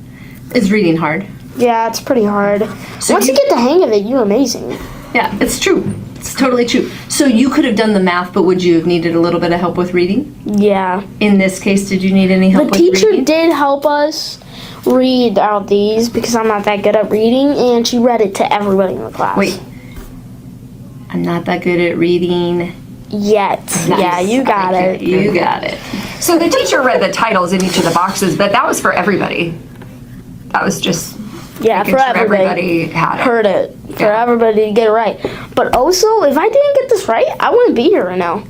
Is reading hard? Yeah, it's pretty hard. So Once you get the hang of it, you're amazing. Yeah, it's true. It's totally true. So you could have done the math, but would you have needed a little bit of help with reading? Yeah. In this case, did you need any help The with teacher reading? did help us read out these because I'm not that good at reading, and she read it to everybody in the class. Wait. I'm not that good at reading. Yet. Nice. Yeah, you got Okay, it. You got it. So the teacher read the titles in each of the boxes, but that was for everybody. That was just Yeah, making for sure everybody. had it. Heard it. For Yeah. everybody to get it right. But also, if I didn't get this right, I wouldn't be here right now.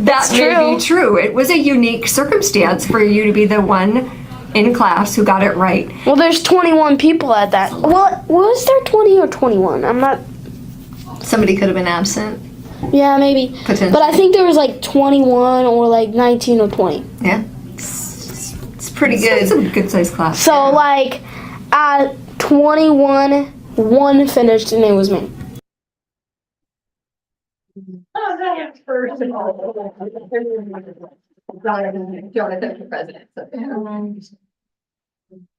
That may true. be true. It was a unique circumstance for you to be the one in class who got it right. Well, there's 21 people at that. Well, was there 20 or 21? I'm not. Somebody could have been absent. Yeah, maybe. Potentially. But I think there was like 21 or like 19 or 20. Yeah. It's pretty good. It's a good sized class. So, like, at 21, one finished, and it was me. First of all, Jonathan for president.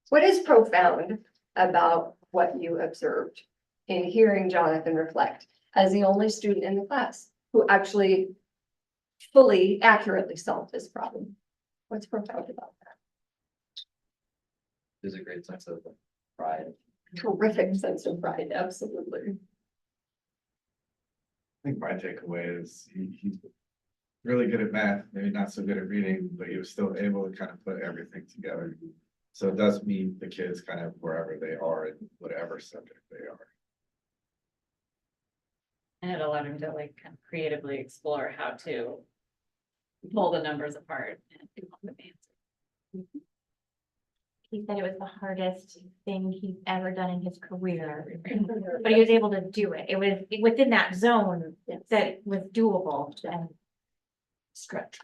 What is profound about what you observed in hearing Jonathan reflect as the only student in the class who actually fully, accurately solved this problem? What's profound about that? There's a great sense of pride. Terrific sense of pride, absolutely. I think my takeaway is he's really good at math, maybe not so good at reading, but he was still able to kind of put everything together. So it does meet the kids kind of wherever they are in whatever subject they are. And it allowed him to like kind of creatively explore how to pull the numbers apart and come up with answers. He said it was the hardest thing he's ever done in his career, but he was able to do it. It was within that zone that was doable and Stretch.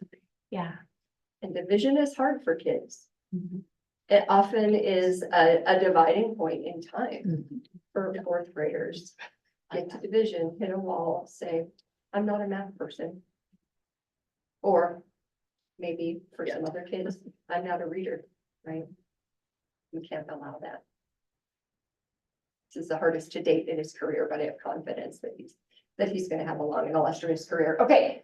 yeah. And division is hard for kids. It often is a dividing point in time for fourth graders. Get to division, hit a wall, say, I'm not a math person. Or maybe for some other kids, I'm not a reader, right? We can't allow that. This is the hardest to date in his career, but I have confidence that he's gonna have a long and illustrious career. Okay,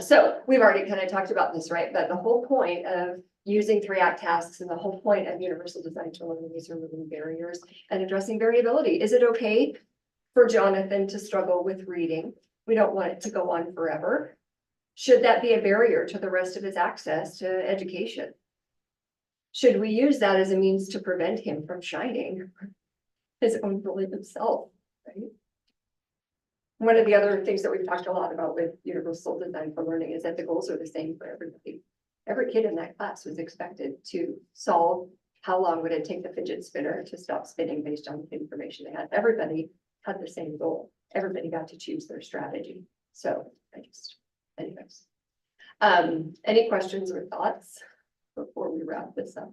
so we've already kind of talked about this, right? But the whole point of using 3-act tasks and the whole point of universal design to learning is removing barriers and addressing variability. Is it okay for Jonathan to struggle with reading? We don't want it to go on forever. Should that be a barrier to the rest of his access to education? Should we use that as a means to prevent him from shining his own brilliant self, right? One of the other things that we've talked a lot about with universal design for learning is that the goals are the same for everybody. Every kid in that class was expected to solve how long would it take the fidget spinner to stop spinning based on the information they had. Everybody had the same goal. Everybody got to choose their strategy. So anyways. Any questions or thoughts before we wrap this up?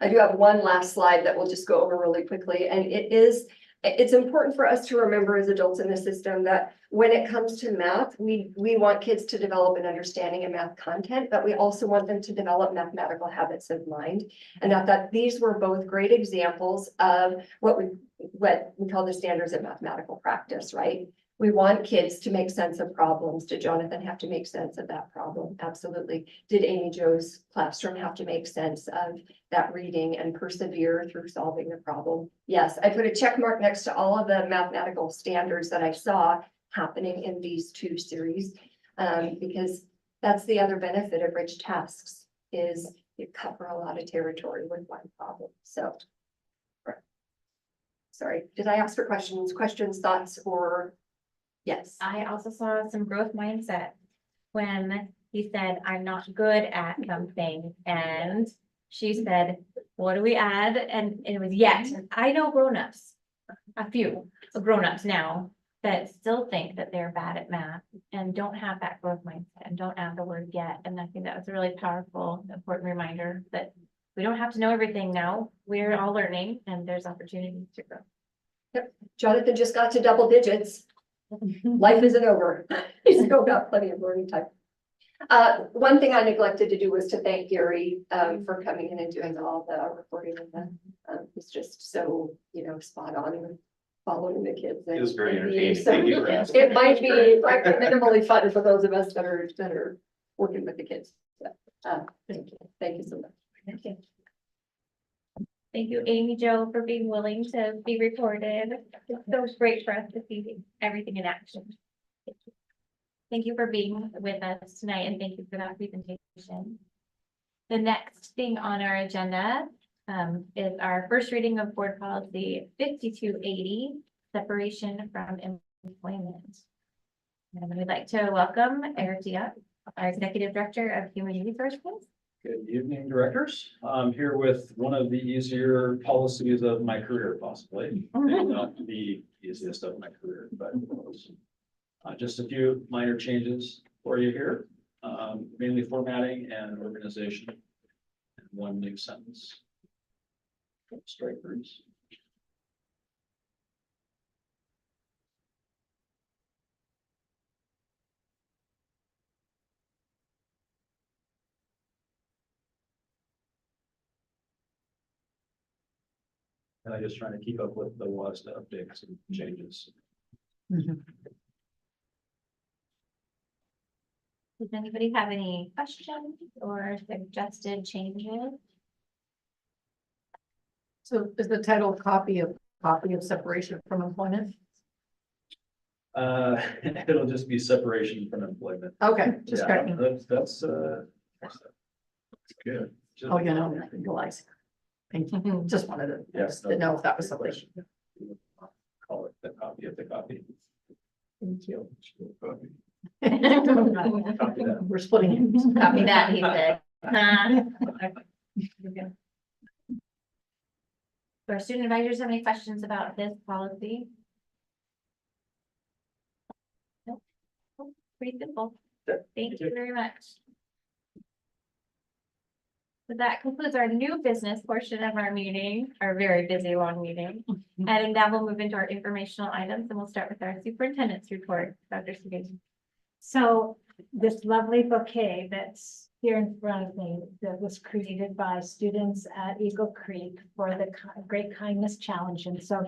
I do have one last slide that we'll just go over really quickly, and it's important for us to remember as adults in the system that when it comes to math, we want kids to develop an understanding of math content, but we also want them to develop mathematical habits of mind. And that these were both great examples of what we call the standards of mathematical practice, right? We want kids to make sense of problems. Did Jonathan have to make sense of that problem? Absolutely. Did Amy Jo's classroom have to make sense of that reading and persevere through solving the problem? Yes, I put a check mark next to all of the mathematical standards that I saw happening in these 2 series, because that's the other benefit of rich tasks is you cover a lot of territory with one problem. So, sorry, did I ask for questions, thoughts, or? Yes. I also saw some growth mindset when he said, I'm not good at something. And she said, what do we add? And it was yet. I know grownups, a few grownups now that still think that they're bad at math and don't have that growth mindset and don't add the word yet. And I think that was a really powerful, important reminder that we don't have to know everything now. We're all learning and there's opportunities to grow. Yep. Jonathan just got to double digits. Life isn't over. He's still got plenty of learning time. One thing I neglected to do was to thank Gary for coming in and doing all the recording of that. He's just so, spot on and following the kids. It was very entertaining. So Thank you for asking. it might be minimally fun for those of us that are working with the kids. So, thank you. Thank you so much. Thank you. Thank you, Amy Jo, for being willing to be recorded. It's so great for us to see everything in action. Thank you for being with us tonight and thank you for that presentation. The next thing on our agenda is our first reading of board policy 5280, separation from employment. And we'd like to welcome Eric Dia, our Executive Director of Human Resources. Good evening, directors. I'm here with one of the easier policies of my career, possibly. Maybe not the easiest of my career, but just a few minor changes for you here. Mainly formatting and organization. And one big sentence. Strikers. And I'm just trying to keep up with the last updates and changes. Does anybody have any questions or suggested changes? So is the title copy of separation from employment? It'll just be separation from employment. Okay, just Yeah, checking. that's good. Oh, realize. Thank you. Just wanted to, just to know if that was something. Call it the copy of the copy. Thank you. Copy. We're splitting it. Copy that, he said. Do our student advisors have any questions about this policy? Nope. Pretty simple. Thank you very much. So that concludes our new business portion of our meeting, our very busy, long meeting. And now we'll move into our informational items and we'll start with our superintendent's report, Dr. Stevens. So this lovely bouquet that's here in front of me that was created by students at Eagle Creek for the Great Kindness Challenge. And so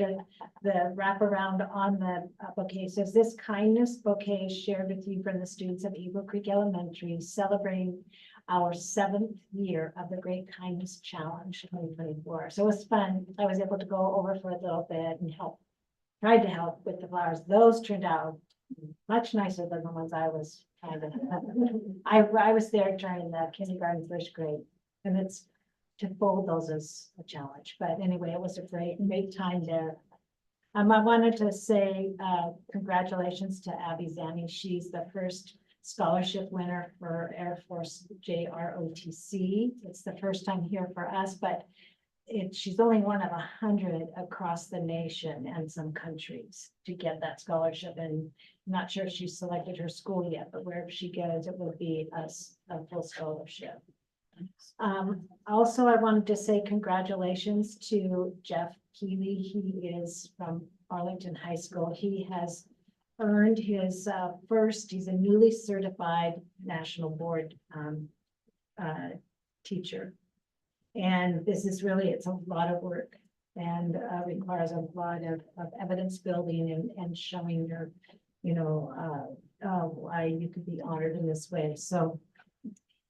the wraparound on the bouquet says, this kindness bouquet is shared with you from the students of Eagle Creek Elementary, celebrating our 7th year of the Great Kindness Challenge 2024. So it was fun. I was able to go over for a little bit and tried to help with the flowers. Those turned out much nicer than the ones I was trying to. I was there during the kindergarten, first grade, and it's to fold those as a challenge. But anyway, it was a great time there. I wanted to say congratulations to Abby Zanni. She's the first scholarship winner for Air Force JROTC. It's the first time here for us, but she's only one of 100 across the nation and some countries to get that scholarship. And I'm not sure if she's selected her school yet, but wherever she goes, it will be a full scholarship. Also, I wanted to say congratulations to Jeff Keeley. He is from Arlington High School. He has earned his he's a newly certified national board teacher. And this is really, it's a lot of work and requires a lot of evidence building and showing your, why you could be honored in this way. So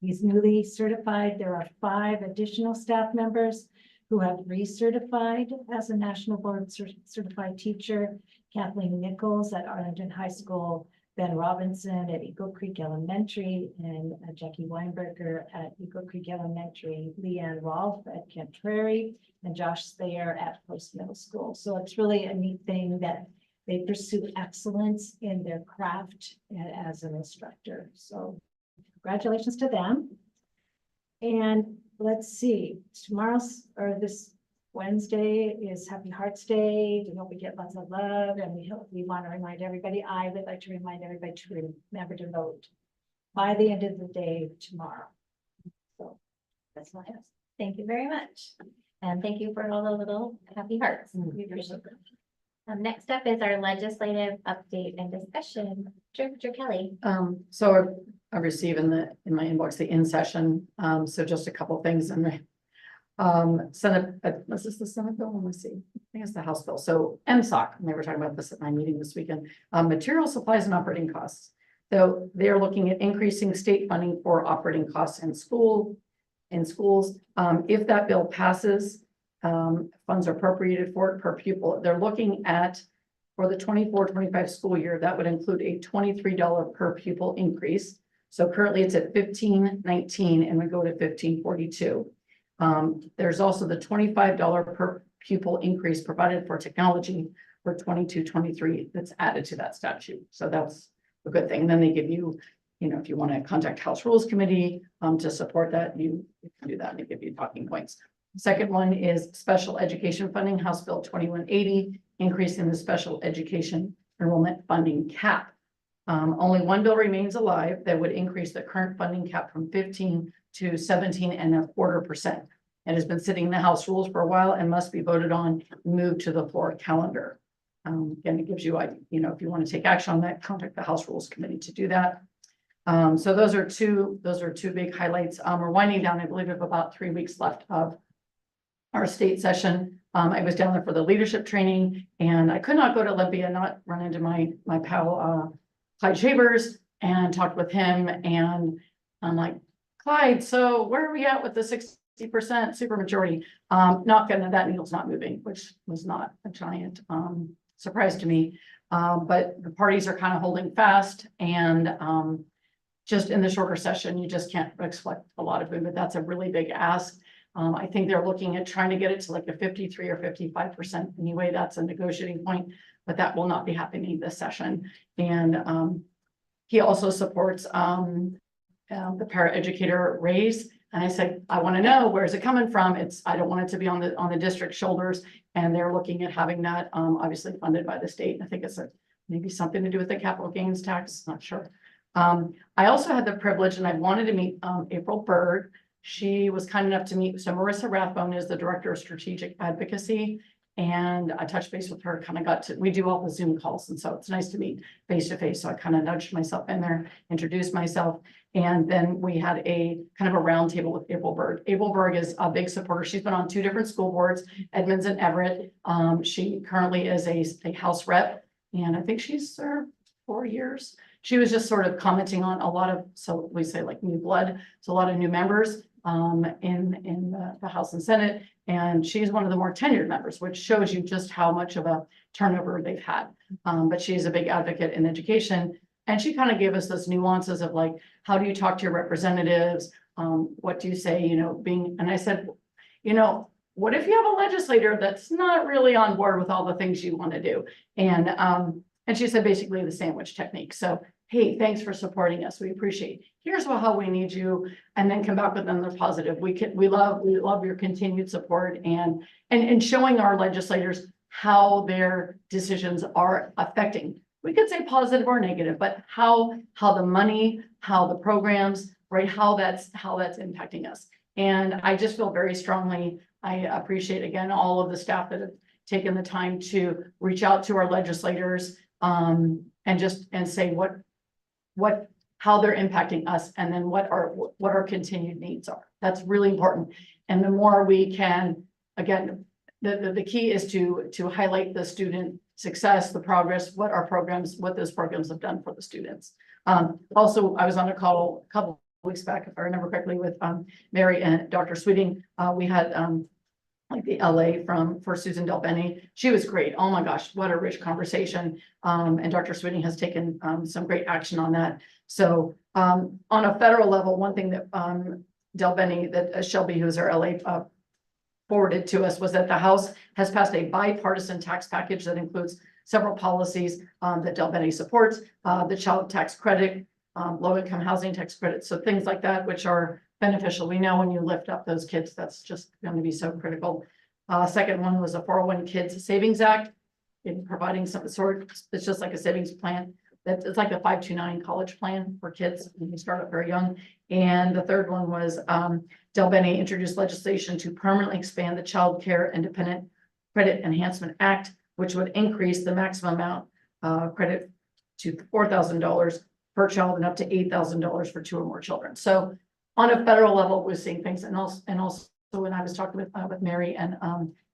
he's newly certified. There are 5 additional staff members who have recertified as a national board certified teacher. Kathleen Nichols at Arlington High School, Ben Robinson at Eagle Creek Elementary, and Jackie Weinberger at Eagle Creek Elementary, Leanne Rolfe at Kent Prairie, and Josh Thayer at Post Middle School. So it's really a neat thing that they pursue excellence in their craft as an instructor. So congratulations to them. And let's see, this Wednesday is Happy Hearts Day. We hope we get lots of love, and we want to remind everybody, I would like to remind everybody to remember to vote by the end of the day tomorrow. So that's my answer. Thank you very much. And thank you for all the little happy hearts. We appreciate it. Next up is our legislative update and discussion. Director Kelly. So I received in my inbox the in session. So just a couple things in the Senate, was this the Senate bill? Let me see. I think it's the House bill. So MSOC, and they were talking about this at my meeting this weekend, material supplies and operating costs. So they're looking at increasing state funding for operating costs in schools. If that bill passes, funds are appropriated for it per pupil. They're looking at, for the 24-25 school year, that would include a $23 per pupil increase. So currently it's at $15.19 and we go to $15.42. There's also the $25 per pupil increase provided for technology for 22-23 that's added to that statute. So that's a good thing. And then they give you, if you want to contact House Rules Committee to support that, you can do that and they give you talking points. Second one is special education funding, House Bill 2180, increasing the special education enrollment funding cap. Only one bill remains alive that would increase the current funding cap from 15 to 17.25%. It has been sitting in the House Rules for a while and must be voted on, moved to the floor calendar. Again, it gives you, if you want to take action on that, contact the House Rules Committee to do that. So those are two big highlights. We're winding down, I believe, we have about 3 weeks left of our state session. I was down there for the leadership training and I could not go to Olympia, not run into my pal, Clyde Shavers, and talked with him. And I'm like, Clyde, so where are we at with the 60% supermajority? That needle's not moving, which was not a giant surprise to me. But the parties are kind of holding fast, and just in the shorter session, you just can't expect a lot of movement. That's a really big ask. I think they're looking at trying to get it to like a 53 or 55%. Anyway, that's a negotiating point, but that will not be happening this session. And he also supports the paraeducator raise. And I said, I want to know, where is it coming from? I don't want it to be on the district shoulders. And they're looking at having that obviously funded by the state. I think it's maybe something to do with the capital gains tax, not sure. I also had the privilege, and I wanted to meet April Bird. She was kind enough to meet. So Marissa Rathbone is the Director of Strategic Advocacy. And I touched base with her, kind of got to, we do all the Zoom calls, and so it's nice to meet face to face. So I kind of nudged myself in there, introduced myself. And then we had a kind of a roundtable with April Berg. April Berg is a big supporter. She's been on 2 different school boards, Edmonds and Everett. She currently is a House rep, and I think she's served 4 years. She was just sort of commenting on a lot of, so we say like new blood, so a lot of new members in the House and Senate. And she's one of the more tenured members, which shows you just how much of a turnover they've had. But she's a big advocate in education. And she kind of gave us those nuances of like, how do you talk to your representatives? What do you say, you know, and I said, you know, what if you have a legislator that's not really on board with all the things you want to do? And she said basically the sandwich technique. So, hey, thanks for supporting us. We appreciate. Here's how we need you, and then come back with another positive. We love your continued support and showing our legislators how their decisions are affecting. We could say positive or negative, but how the money, how the programs, right, how that's impacting us. And I just feel very strongly. I appreciate again all of the staff that have taken the time to reach out to our legislators and say how they're impacting us, and then what our continued needs are. That's really important. And the more we can, again, the key is to highlight the student success, the progress, what those programs have done for the students. Also, I was on a call a couple of weeks back, if I remember correctly, with Mary and Dr. Sweeting. We had like the LA for Susan Delbene. She was great. Oh my gosh, what a rich conversation. And Dr. Sweeting has taken some great action on that. So on a federal level, one thing that Delbene, that Shelby, who's our LA forwarded to us, was that the House has passed a bipartisan tax package that includes several policies that Delbene supports, the child tax credit, low-income housing tax credit. So things like that, which are beneficial. We know when you lift up those kids, that's just going to be so critical. Second one was a 401 Kids Savings Act, in providing some sort. It's just like a savings plan. It's like a 529 college plan for kids when you start up very young. And the third one was Delbene introduced legislation to permanently expand the Child Care Independent Credit Enhancement Act, which would increase the maximum amount credit to $4,000 per child and up to $8,000 for 2 or more children. So on a federal level, we're seeing things, and also when I was talking with Mary and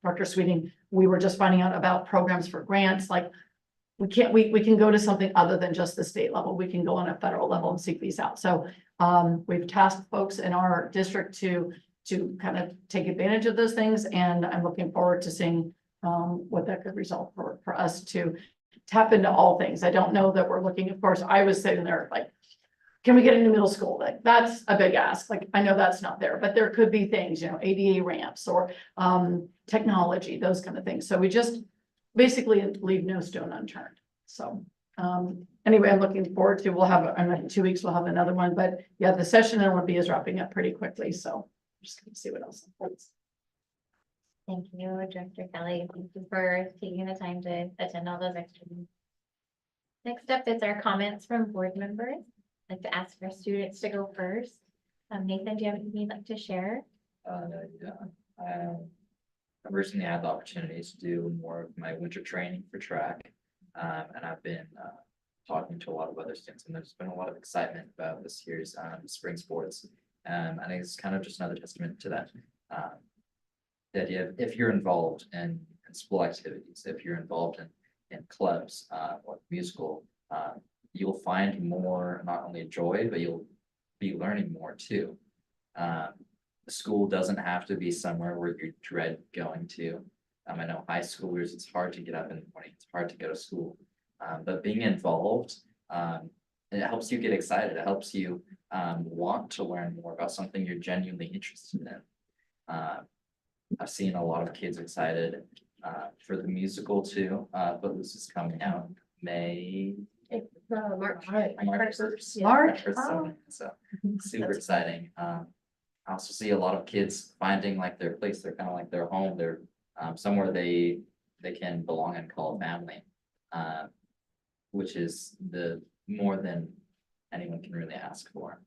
Dr. Sweeting, we were just finding out about programs for grants. Like we can go to something other than just the state level. We can go on a federal level and seek these out. So we've tasked folks in our district to kind of take advantage of those things, and I'm looking forward to seeing what that could result for us to tap into all things. I don't know that we're looking. Of course, I was sitting there like, can we get into middle school? Like that's a big ask. Like I know that's not there, but there could be things, you know, ADA ramps or technology, those kind of things. So we just basically leave no stone unturned. So anyway, I'm looking forward to, we'll have, in 2 weeks, we'll have another one, but yeah, the session in LMP is wrapping up pretty quickly. So I'm just going to see what else unfolds. Thank you, Director Kelly. Thank you for taking the time to attend all those extra meetings. Next up is our comments from board members. I'd like to ask our students to go first. Nathan, do you have anything you'd like to share? I recently had the opportunity to do more of my winter training for track. And I've been talking to a lot of other students, and there's been a lot of excitement about this year's spring sports. I think it's kind of just another testament to that. The idea of if you're involved in school activities, if you're involved in clubs or musical, you'll find more, not only joy, but you'll be learning more too. School doesn't have to be somewhere where you dread going to. I know high schoolers, it's hard to get up in the morning, it's hard to go to school. But being involved, it helps you get excited. It helps you want to learn more about something you're genuinely interested in. I've seen a lot of kids excited for the musical too, but this is coming out May. March. March 1st. March. So super exciting. I also see a lot of kids finding like their place. They're kind of like their home. They're somewhere they can belong and call family, which is the more than anyone can really ask for.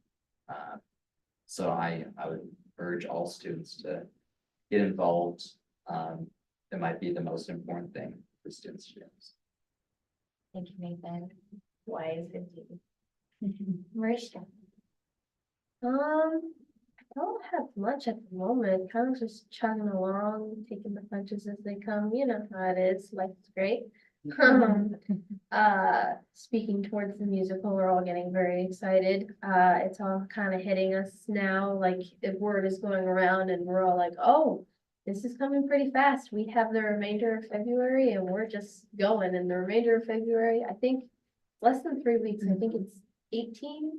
So I would urge all students to get involved. it might be the most important thing for students to do. Thank you, Nathan. Wise indeed. Marisha. I don't have much at the moment, kind of just chugging along, taking the punches as they come, you know how it is, life's great. Speaking towards the musical, we're all getting very excited. It's all kind of hitting us now, like the word is going around and we're all like, oh, this is coming pretty fast. We have the remainder of February and we're just going, and the remainder of February, I think less than 3 weeks. I think it's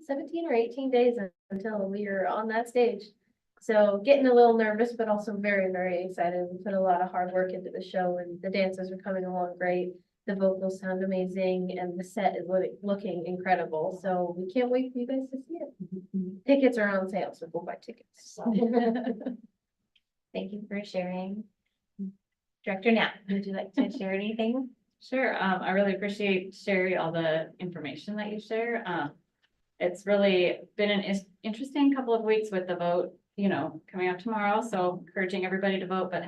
17 or 18 days until we are on that stage. So getting a little nervous, but also very, very excited. We put a lot of hard work into the show and the dancers are coming along great. The vocals sound amazing and the set is looking incredible. So we can't wait for you guys to see it. Tickets are on sale, so go buy tickets. Thank you for sharing. Director Nat, would you like to share anything? Sure. I really appreciate Sherry, all the information that you share. It's really been an interesting couple of weeks with the vote, you know, coming up tomorrow. So encouraging everybody to vote, but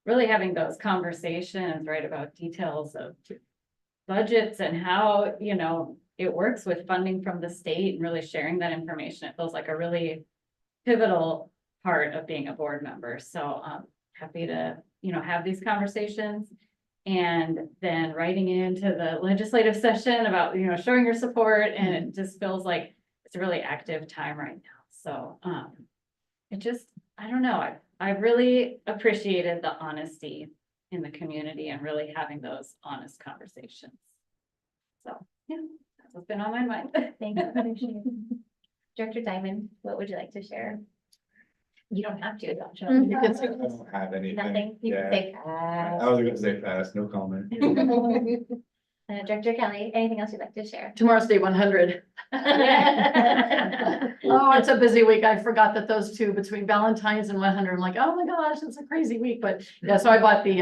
really having those conversations, right, about details of budgets and how, you know, it works with funding from the state and really sharing that information. It feels like a really pivotal part of being a board member. So happy to, you know, have these conversations. And then writing into the legislative session about, you know, showing your support, and it just feels like it's a really active time right now. So it just, I don't know, I really appreciated the honesty in the community and really having those honest conversations. So yeah, that's what's been on my mind. Thank you. Director Diamond, what would you like to share? You don't have to. Don't you? I don't have anything. Nothing. You can say pass. I was gonna say fast, no comment. Director Kelly, anything else you'd like to share? Tomorrow's day 100. Oh, it's a busy week. I forgot that those two between Valentine's and 100. I'm like, oh my gosh, it's a crazy week. But yeah, so I bought the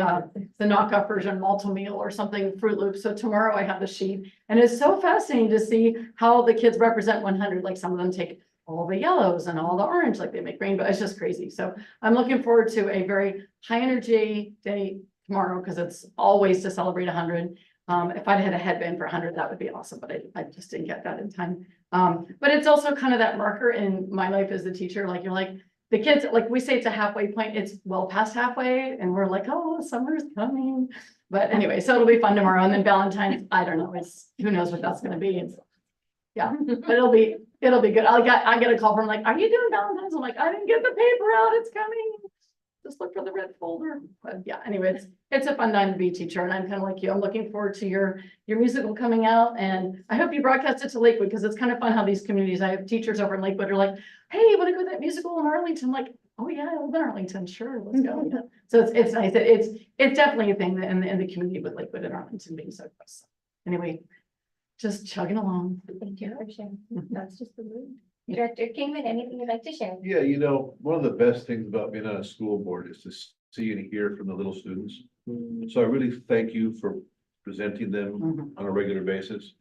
knockoff version Malto Meal or something, Fruit Loops. So tomorrow I have the sheet, and it's so fascinating to see how the kids represent 100. Like some of them take all the yellows and all the orange, like they make rainbow. It's just crazy. So I'm looking forward to a very high energy day tomorrow because it's always to celebrate 100. If I'd had a headband for 100, that would be awesome, but I just didn't get that in time. But it's also kind of that marker in my life as a teacher, like you're like, the kids, like we say it's a halfway point, it's well past halfway, and we're like, oh, summer's coming. But anyway, so it'll be fun tomorrow. And then Valentine's, I don't know, who knows what that's gonna be. Yeah, but it'll be good. I get a call from like, are you doing Valentine's? I'm like, I didn't get the paper out, it's coming. Just look for the red folder. But yeah, anyway, it's a fun time to be a teacher, and I'm kind of like you. I'm looking forward to your musical coming out, and I hope you broadcast it to Lakewood because it's kind of fun how these communities. I have teachers over in Lakewood are like, hey, you want to go to that musical in Arlington? I'm like, oh yeah, I live in Arlington. Sure, let's go. Yeah. So it's nice. It's definitely a thing that in the community with Lakewood and Arlington being so close. Anyway, just chugging along. Thank you for sharing. That's just the mood. Director Kingman, anything you'd like to share? Yeah, you know, one of the best things about being on a school board is to see and hear from the little students. So I really thank you for presenting them on a regular basis.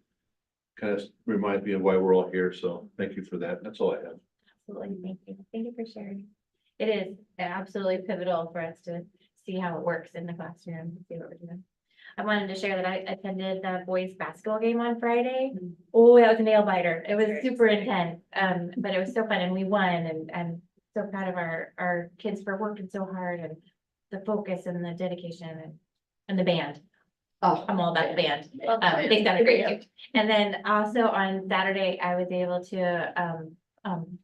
Kind of reminds me of why we're all here. So thank you for that. That's all I have. Absolutely. Thank you. Thank you for sharing. It is absolutely pivotal for us to see how it works in the classroom, see what we're doing. I wanted to share that I attended the boys basketball game on Friday. Oh, that was a nail biter. It was super intense. But it was so fun and we won, and I'm so proud of our kids for working so hard, and the focus and the dedication and the band. Oh, I'm all about the band. They sounded great too. And then also on Saturday, I was able to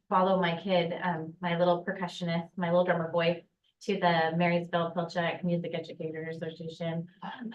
follow my kid, my little percussionist, my little drummer boy, to the Marysville Pilchuck Music Educators Association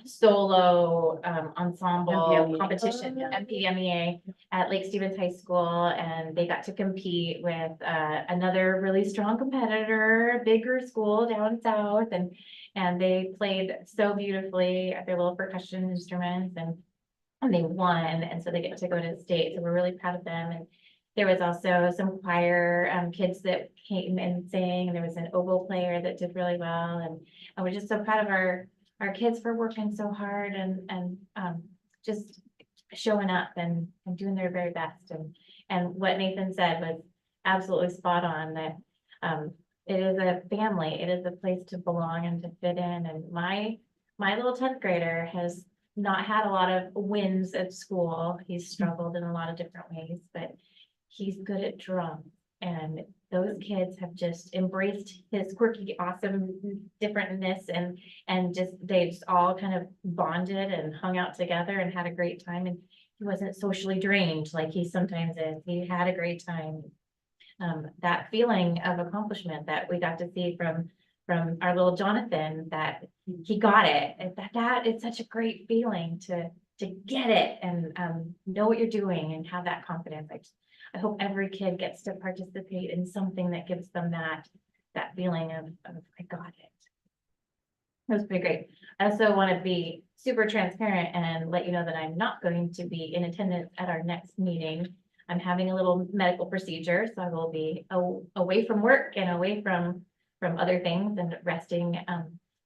solo ensemble competition, MPMEA at Lake Stevens High School, and they got to compete with another really strong competitor, bigger school down south, and they played so beautifully at their little percussion instruments, and they won, and so they get to go to the state. So we're really proud of them. And there was also some choir kids that came and sang, and there was an oboe player that did really well. And we're just so proud of our kids for working so hard and just showing up and doing their very best. And what Nathan said was absolutely spot on, that it is a family. It is a place to belong and to fit in. And my little 10th grader has not had a lot of wins at school. He's struggled in a lot of different ways, but he's good at drums. And those kids have just embraced his quirky, awesome differentness and just, they just all kind of bonded and hung out together and had a great time. And he wasn't socially drained like he sometimes is. He had a great time. That feeling of accomplishment that we got to see from our little Jonathan, that he got it, and that it's such a great feeling to get it and know what you're doing and have that confidence. I hope every kid gets to participate in something that gives them that feeling of I got it. That was pretty great. I also want to be super transparent and let you know that I'm not going to be in attendance at our next meeting. I'm having a little medical procedure, so I will be away from work and away from other things and resting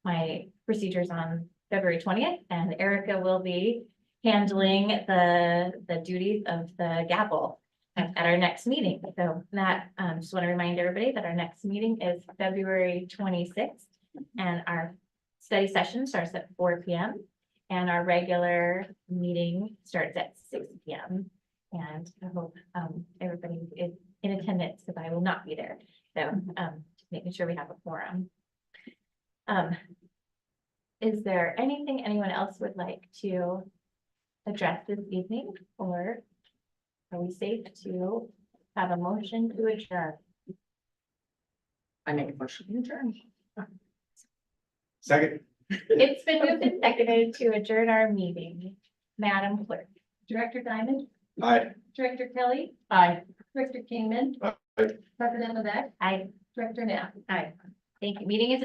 my procedures on February 20th. And Erica will be handling the duties of the gavel at our next meeting. So that, just want to remind everybody that our next meeting is February 26th, and our study session starts at 4 p.m. and our regular meeting starts at 6 p.m. And I hope everybody is in attendance, because I will not be there. So just making sure we have a quorum. Is there anything anyone else would like to address this evening, or are we safe to have a motion to adjourn? I make a motion to adjourn. Second. It's been moved and seconded to adjourn our meeting. Madam Clerk. Director Diamond. Aye. Director Kelly. Aye. Director Kingman. Aye. President Levesque. Aye. Director Knapp. Aye. Thank you. Meeting is